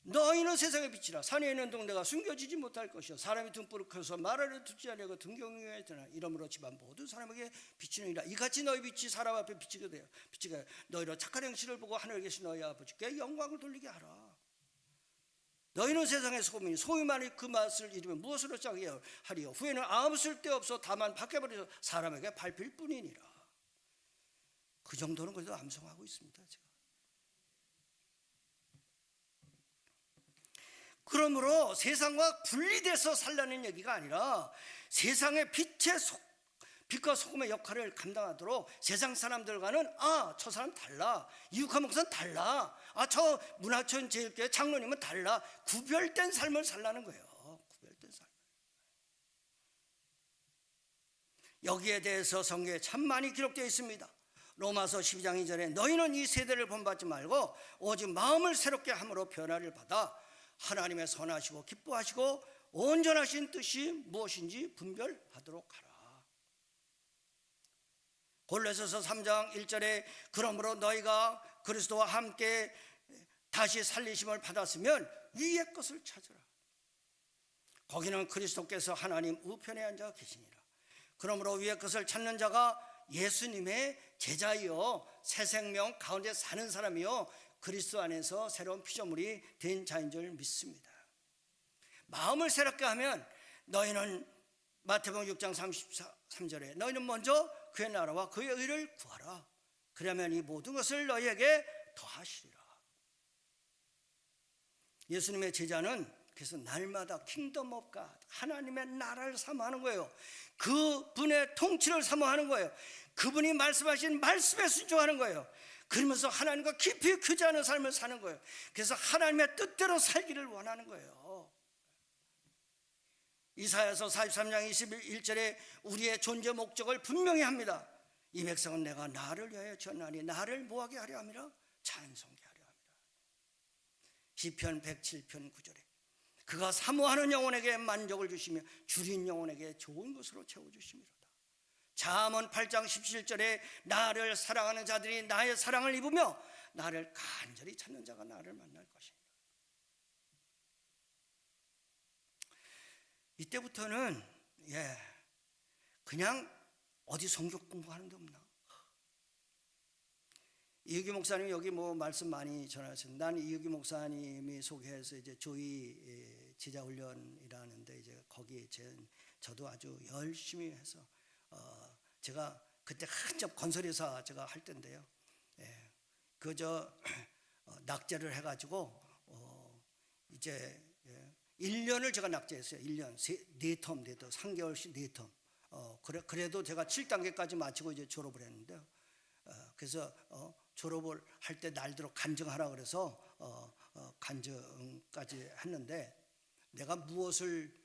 너희는 세상의 빛이라 산에 있는 동네가 숨겨지지 못할 것이요 사람이 등불을 켜서 말하려 듣지 아니하고 등경에 드나 이러므로 집안 모든 사람에게 비치느니라. 이같이 너희 빛이 사람 앞에 비치게 돼요. 비치게 너희로 착한 행실을 보고 하늘에 계신 너희 아버지께 영광을 돌리게 하라. 너희는 세상의 소금이니 소금만이 그 맛을 잃으면 무엇으로 짜게 하리요. 후에는 아무 쓸데없어 다만 밖에버려서 사람에게 밟힐 뿐이니라. 그 정도는 그래도 암송하고 있습니다. 제가. 그러므로 세상과 분리돼서 살라는 얘기가 아니라 세상의 빛과 소금의 역할을 감당하도록 세상 사람들과는 저 사람 달라, 이육하 목사는 달라, 저 문화촌 제일교회 장로님은 달라, 구별된 삶을 살라는 거예요. 구별된 삶. 여기에 대해서 성경에 참 많이 기록되어 있습니다. 로마서 12장 2절에 너희는 이 세대를 본받지 말고 오직 마음을 새롭게 함으로 변화를 받아 하나님의 선하시고 기뻐하시고 온전하신 뜻이 무엇인지 분별하도록 하라. 골로새서 3장 1절에 그러므로 너희가 그리스도와 함께 다시 살리심을 받았으면 위의 것을 찾으라. 거기는 그리스도께서 하나님 우편에 앉아 계시니라. 그러므로 위의 것을 찾는 자가 예수님의 제자이요 새 생명 가운데 사는 사람이요 그리스도 안에서 새로운 피조물이 된 자인 줄 믿습니다. 마음을 새롭게 하면 너희는 마태복음 6장 33절에 너희는 먼저 그의 나라와 그의 의를 구하라. 그러면 이 모든 것을 너희에게 더하시리라. 예수님의 제자는 그래서 날마다 킹덤 오브 갓 하나님의 나라를 사모하는 거예요. 그분의 통치를 사모하는 거예요. 그분이 말씀하신 말씀에 순종하는 거예요. 그러면서 하나님과 깊이 교제하는 삶을 사는 거예요. 그래서 하나님의 뜻대로 살기를 원하는 거예요. 이사야서 43장 21절에 우리의 존재 목적을 분명히 합니다. 이 백성은 내가 나를 위하여 지었나니 나를 뭐하게 하려 함이라? 찬송케 하려 함이라. 시편 107편 9절에 그가 사모하는 영혼에게 만족을 주시며 줄인 영혼에게 좋은 것으로 채워주심이로다. 잠언 8장 17절에 나를 사랑하는 자들이 나의 사랑을 입으며 나를 간절히 찾는 자가 나를 만날 것이다. 이때부터는 그냥 어디 성경 공부하는 데 없나? 이유기 목사님 여기 뭐 말씀 많이 전하셨는데 난 이유기 목사님이 소개해서 이제 조이 제자훈련이라는데 이제 거기에 저도 아주 열심히 해서 제가 그때 한참 건설회사 제가 할 때인데요. 낙제를 해가지고 이제 1년을 제가 낙제했어요. 1년 4텀 3개월씩 4텀. 그래도 제가 7단계까지 마치고 이제 졸업을 했는데요. 그래서 졸업을 할 때 날들어 간증하라 그래서 간증까지 했는데, 내가 무엇을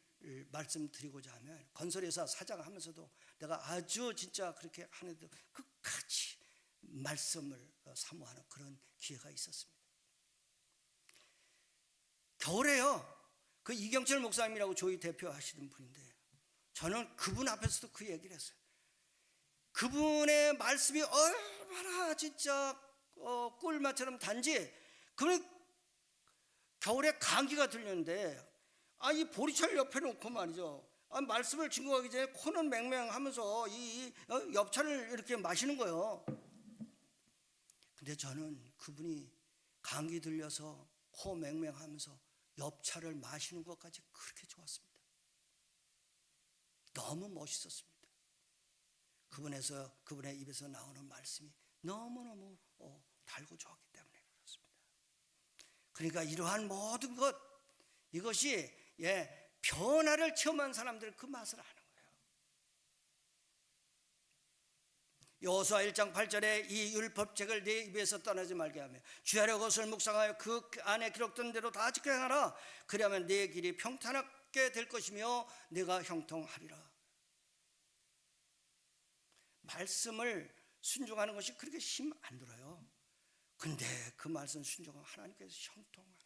말씀드리고자 하면, 건설회사 사장하면서도 내가 아주 진짜 그렇게 하는데 끝까지 말씀을 사모하는 그런 기회가 있었습니다. 겨울에요, 그 이경철 목사님이라고 조희 대표 하시는 분인데, 저는 그분 앞에서도 그 얘기를 했어요. 그분의 말씀이 얼마나 진짜 꿀맛처럼, 단지 그분 겨울에 감기가 들렸는데, 이 보리차를 옆에 놓고 말이죠, 말씀을 증거하기 전에 코는 맹맹하면서 이 엽차를 이렇게 마시는 거예요. 근데 저는 그분이 감기 들려서 코 맹맹하면서 엽차를 마시는 것까지 그렇게 좋았습니다. 너무 멋있었습니다. 그분의 입에서 나오는 말씀이 너무너무 달고 좋았기 때문에 그렇습니다. 그러니까 이러한 모든 것, 이것이 변화를 체험한 사람들 그 맛을 아는 거예요. 여호수아 1장 8절에 이 율법책을 네 입에서 떠나지 말게 하며 주야의 것을 묵상하여 그 안에 기록된 대로 다 지켜 행하라. 그리하면 네 길이 평탄하게 될 것이며 네가 형통하리라. 말씀을 순종하는 것이 그렇게 힘 안 들어요. 근데 그 말씀 순종하면 하나님께서 형통하는 거예요.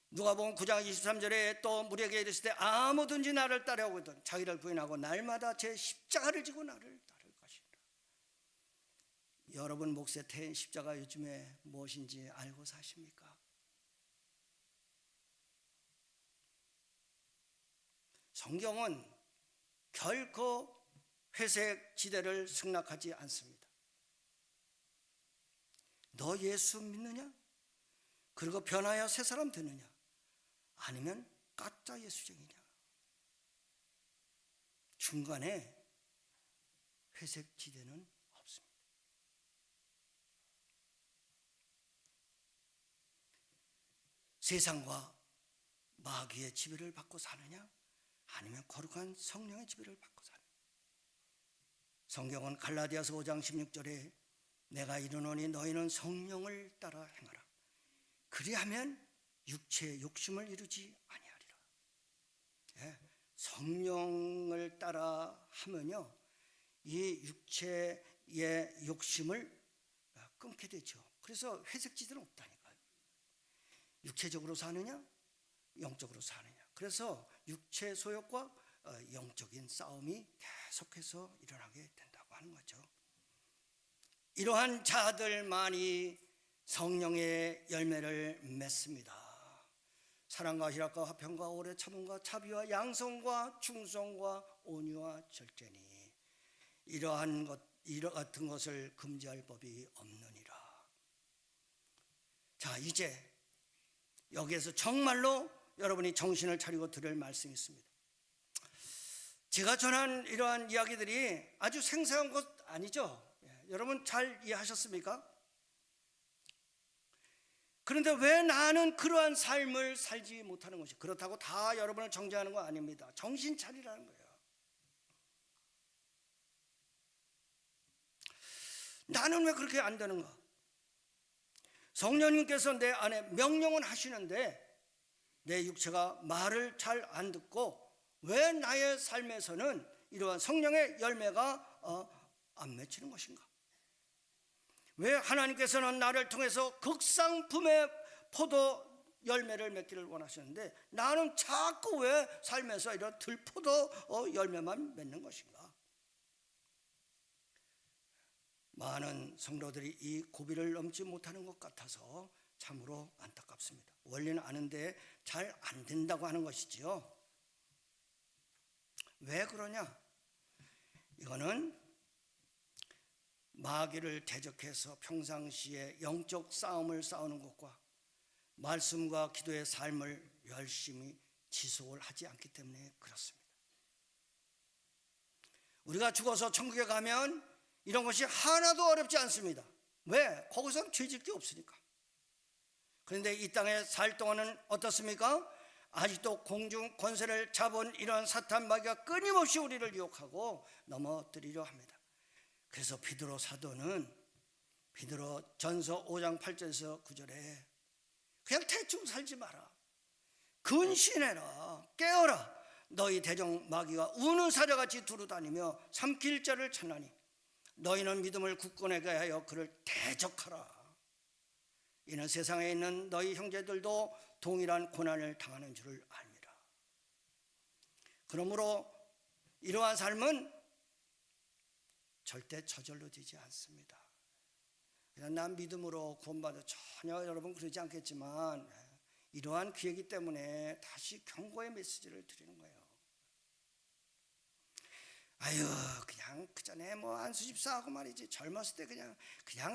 누가복음 9장 23절에 또 무리에게 이르시되 아무든지 나를 따라오거든 자기를 부인하고 날마다 제 십자가를 지고 나를 따를 것이라. 여러분 몫에 태인 십자가 요즘에 무엇인지 알고 사십니까? 성경은 결코 회색 지대를 승낙하지 않습니다. 너 예수 믿느냐? 그리고 변하여 새 사람 되느냐? 아니면 가짜 예수쟁이냐? 중간에 회색 지대는 없습니다. 세상과 마귀의 지배를 받고 사느냐? 아니면 거룩한 성령의 지배를 받고 사느냐? 성경은 갈라디아서 5장 16절에 내가 이르노니 너희는 성령을 따라 행하라. 그리하면 육체의 욕심을 이루지 아니하리라. 성령을 따라 하면요, 이 육체의 욕심을 끊게 되죠. 그래서 회색지대는 없다니까요. 육체적으로 사느냐, 영적으로 사느냐. 그래서 육체 소욕과 영적인 싸움이 계속해서 일어나게 된다고 하는 거죠. 이러한 자들만이 성령의 열매를 맺습니다. 사랑과 희락과 화평과 오래 참음과 자비와 양성과 충성과 온유와 절제니 이러한 이러 같은 것을 금지할 법이 없느니라. 자, 이제 여기에서 정말로 여러분이 정신을 차리고 들을 말씀이 있습니다. 제가 전한 이러한 이야기들이 아주 생생한 것 아니죠? 여러분 잘 이해하셨습니까? 그런데 왜 나는 그러한 삶을 살지 못하는 것이, 그렇다고 다 여러분을 정죄하는 거 아닙니다. 정신 차리라는 거예요. 나는 왜 그렇게 안 되는가? 성령님께서 내 안에 명령은 하시는데 내 육체가 말을 잘 안 듣고 왜 나의 삶에서는 이러한 성령의 열매가 안 맺히는 것인가? 왜 하나님께서는 나를 통해서 극상품의 포도 열매를 맺기를 원하시는데 나는 자꾸 왜 삶에서 이런 들포도 열매만 맺는 것인가? 많은 성도들이 이 고비를 넘지 못하는 것 같아서 참으로 안타깝습니다. 원리는 아는데 잘 안 된다고 하는 것이지요. 왜 그러냐? 이거는 마귀를 대적해서 평상시에 영적 싸움을 싸우는 것과 말씀과 기도의 삶을 열심히 지속을 하지 않기 때문에 그렇습니다. 우리가 죽어서 천국에 가면 이런 것이 하나도 어렵지 않습니다. 왜? 거기서는 죄질 게 없으니까. 그런데 이 땅에 살 동안은 어떻습니까? 아직도 공중 권세를 잡은 이런 사탄 마귀가 끊임없이 우리를 유혹하고 넘어뜨리려 합니다. 그래서 베드로 사도는 베드로 전서 5장 8절에서 9절에 그냥 대충 살지 마라, 근신해라, 깨어라. 너희 대적 마귀가 우는 사자같이 두루다니며 삼킬 자를 찾나니 너희는 믿음을 굳건하게 하여 그를 대적하라. 이는 세상에 있는 너희 형제들도 동일한 고난을 당하는 줄을 압니다. 그러므로 이러한 삶은 절대 저절로 되지 않습니다. 그냥 난 믿음으로 구원받아, 전혀 여러분 그러지 않겠지만 이러한 기회이기 때문에 다시 경고의 메시지를 드리는 거예요. 아유, 그냥 그 전에 뭐 안수집사하고 말이지, 젊었을 때 그냥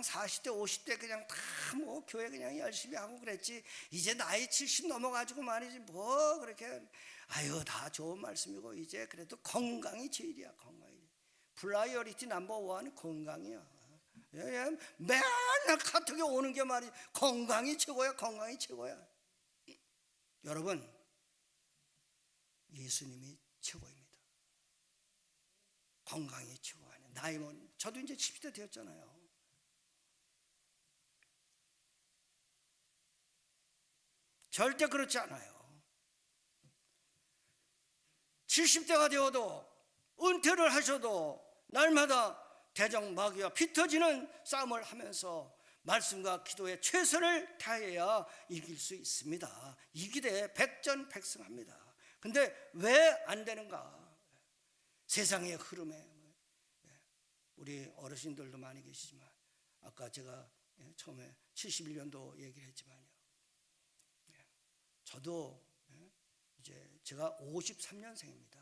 40대 50대 그냥 다 뭐 교회 그냥 열심히 하고 그랬지, 이제 나이 70 넘어가지고 말이지 뭐 그렇게, 아유 다 좋은 말씀이고, 이제 그래도 건강이 제일이야. 건강이 플라이어리티 넘버1 건강이야. 맨날 카톡에 오는 게 말이지, 건강이 최고야, 건강이 최고야. 여러분, 예수님이 최고입니다. 건강이 최고 아니에요. 나이면 저도 이제 70대 되었잖아요. 절대 그렇지 않아요. 70대가 되어도 은퇴를 하셔도 날마다 대적 마귀와 피 터지는 싸움을 하면서 말씀과 기도에 최선을 다해야 이길 수 있습니다. 이기되 백전백승합니다. 근데 왜 안 되는가? 세상의 흐름에, 우리 어르신들도 많이 계시지만, 아까 제가 처음에 71년도 얘기를 했지만요, 저도 이제 제가 53년생입니다.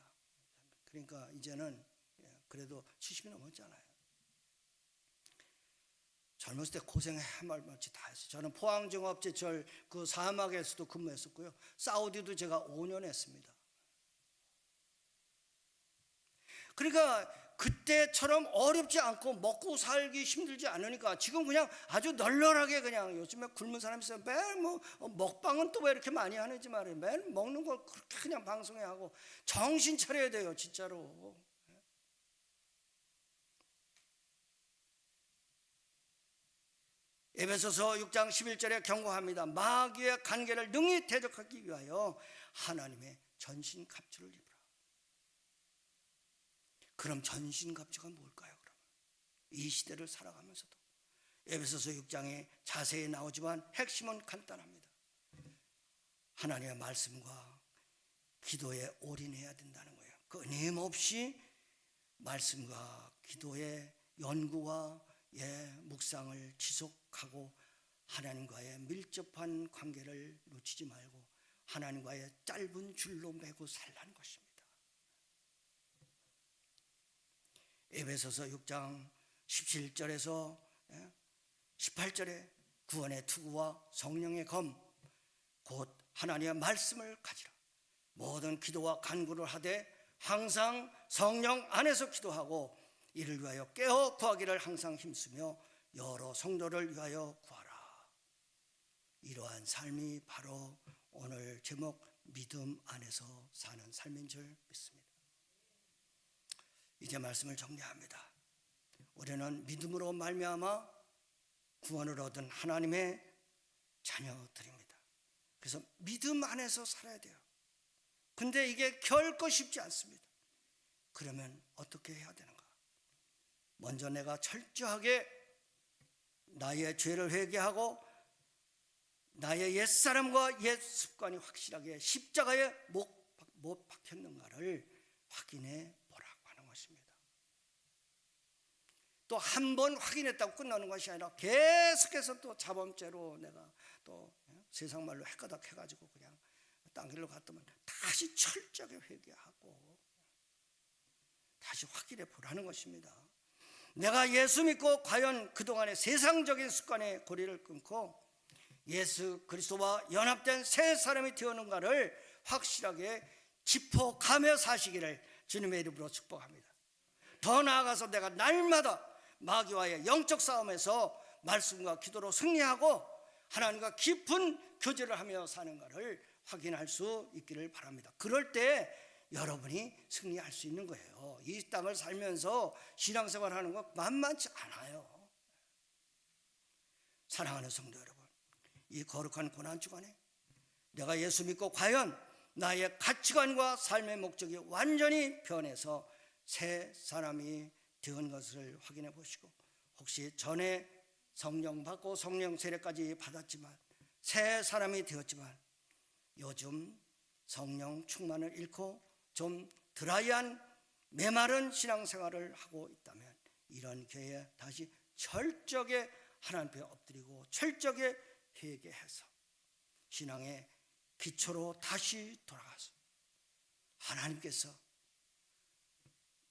그러니까 이제는 그래도 70이 넘었잖아요. 젊었을 때 고생해 말없이 다 했어요. 저는 포항정업제철 그 사막에서도 근무했었고요, 사우디도 제가 5년 했습니다. 그러니까 그때처럼 어렵지 않고 먹고 살기 힘들지 않으니까 지금 그냥 아주 널널하게, 그냥 요즘에 굶은 사람이 있어요. 매일 뭐 먹방은 또 왜 이렇게 많이 하는지 말이에요. 매일 먹는 걸 그렇게 그냥 방송에 하고, 정신 차려야 돼요, 진짜로. 에베소서 6장 11절에 경고합니다. 마귀의 간계를 능히 대적하기 위하여 하나님의 전신갑주를 입으라. 그럼 전신갑주가 뭘까요? 그럼 이 시대를 살아가면서도 에베소서 6장에 자세히 나오지만 핵심은 간단합니다. 하나님의 말씀과 기도에 올인해야 된다는 거예요. 끊임없이 말씀과 기도의 연구와 묵상을 지속하고 하나님과의 밀접한 관계를 놓치지 말고 하나님과의 짧은 줄로 매고 살라는 것입니다. 에베소서 6장 17절에서 18절에 구원의 투구와 성령의 검 곧 하나님의 말씀을 가지라. 모든 기도와 간구를 하되 항상 성령 안에서 기도하고 이를 위하여 깨어 구하기를 항상 힘쓰며 여러 성도를 위하여 구하라. 이러한 삶이 바로 오늘 제목 믿음 안에서 사는 삶인 줄 믿습니다. 이제 말씀을 정리합니다. 우리는 믿음으로 말미암아 구원을 얻은 하나님의 자녀들입니다. 그래서 믿음 안에서 살아야 돼요. 근데 이게 결코 쉽지 않습니다. 그러면 어떻게 해야 되는가? 먼저 내가 철저하게 나의 죄를 회개하고 나의 옛사람과 옛 습관이 확실하게 십자가에 못 박혔는가를 확인해 보라고 하는 것입니다. 또 한 번 확인했다고 끝나는 것이 아니라 계속해서 또 자범죄로 내가 또 세상 말로 헷가닥 해가지고 그냥 딴 길로 갔더만 다시 철저하게 회개하고 다시 확인해 보라는 것입니다. 내가 예수 믿고 과연 그동안의 세상적인 습관의 고리를 끊고 예수 그리스도와 연합된 새 사람이 되었는가를 확실하게 짚어가며 사시기를 주님의 이름으로 축복합니다. 더 나아가서 내가 날마다 마귀와의 영적 싸움에서 말씀과 기도로 승리하고 하나님과 깊은 교제를 하며 사는 것을 확인할 수 있기를 바랍니다. 그럴 때 여러분이 승리할 수 있는 거예요. 이 땅을 살면서 신앙생활하는 거 만만치 않아요. 사랑하는 성도 여러분, 이 거룩한 고난주간에 내가 예수 믿고 과연 나의 가치관과 삶의 목적이 완전히 변해서 새 사람이 된 것을 확인해 보시고, 혹시 전에 성령 받고 성령 세례까지 받았지만 새 사람이 되었지만 요즘 성령 충만을 잃고 좀 드라이한 메마른 신앙생활을 하고 있다면 이런 기회에 다시 철저하게 하나님 앞에 엎드리고 철저하게 회개해서 신앙의 기초로 다시 돌아가서 하나님께서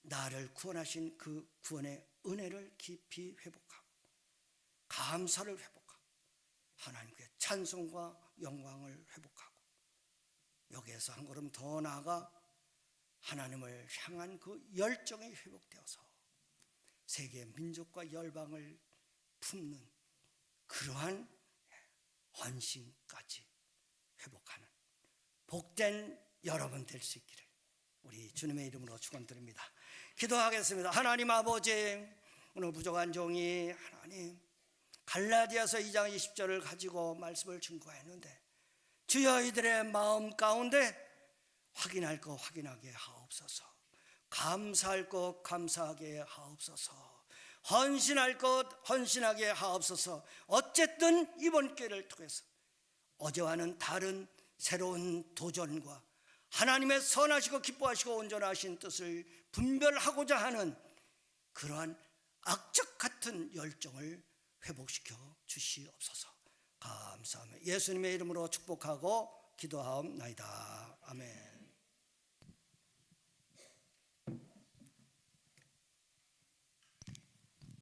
나를 구원하신 그 구원의 은혜를 깊이 회복하고 감사를 회복하고 하나님께 찬송과 영광을 회복하고 여기에서 한 걸음 더 나아가 하나님을 향한 그 열정이 회복되어서 세계 민족과 열방을 품는 그러한 헌신까지 회복하는 복된 여러분 될 수 있기를 우리 주님의 이름으로 축원드립니다. 기도하겠습니다. 하나님 아버지, 오늘 부족한 종이 하나님 갈라디아서 2장 20절을 가지고 말씀을 증거했는데 주여 이들의 마음 가운데 확인할 것 확인하게 하옵소서, 감사할 것 감사하게 하옵소서, 헌신할 것 헌신하게 하옵소서. 어쨌든 이번 기회를 통해서 어제와는 다른 새로운 도전과 하나님의 선하시고 기뻐하시고 온전하신 뜻을 분별하고자 하는 그러한 악적 같은 열정을 회복시켜 주시옵소서. 감사하며 예수님의 이름으로 축복하고 기도하옵나이다. 아멘.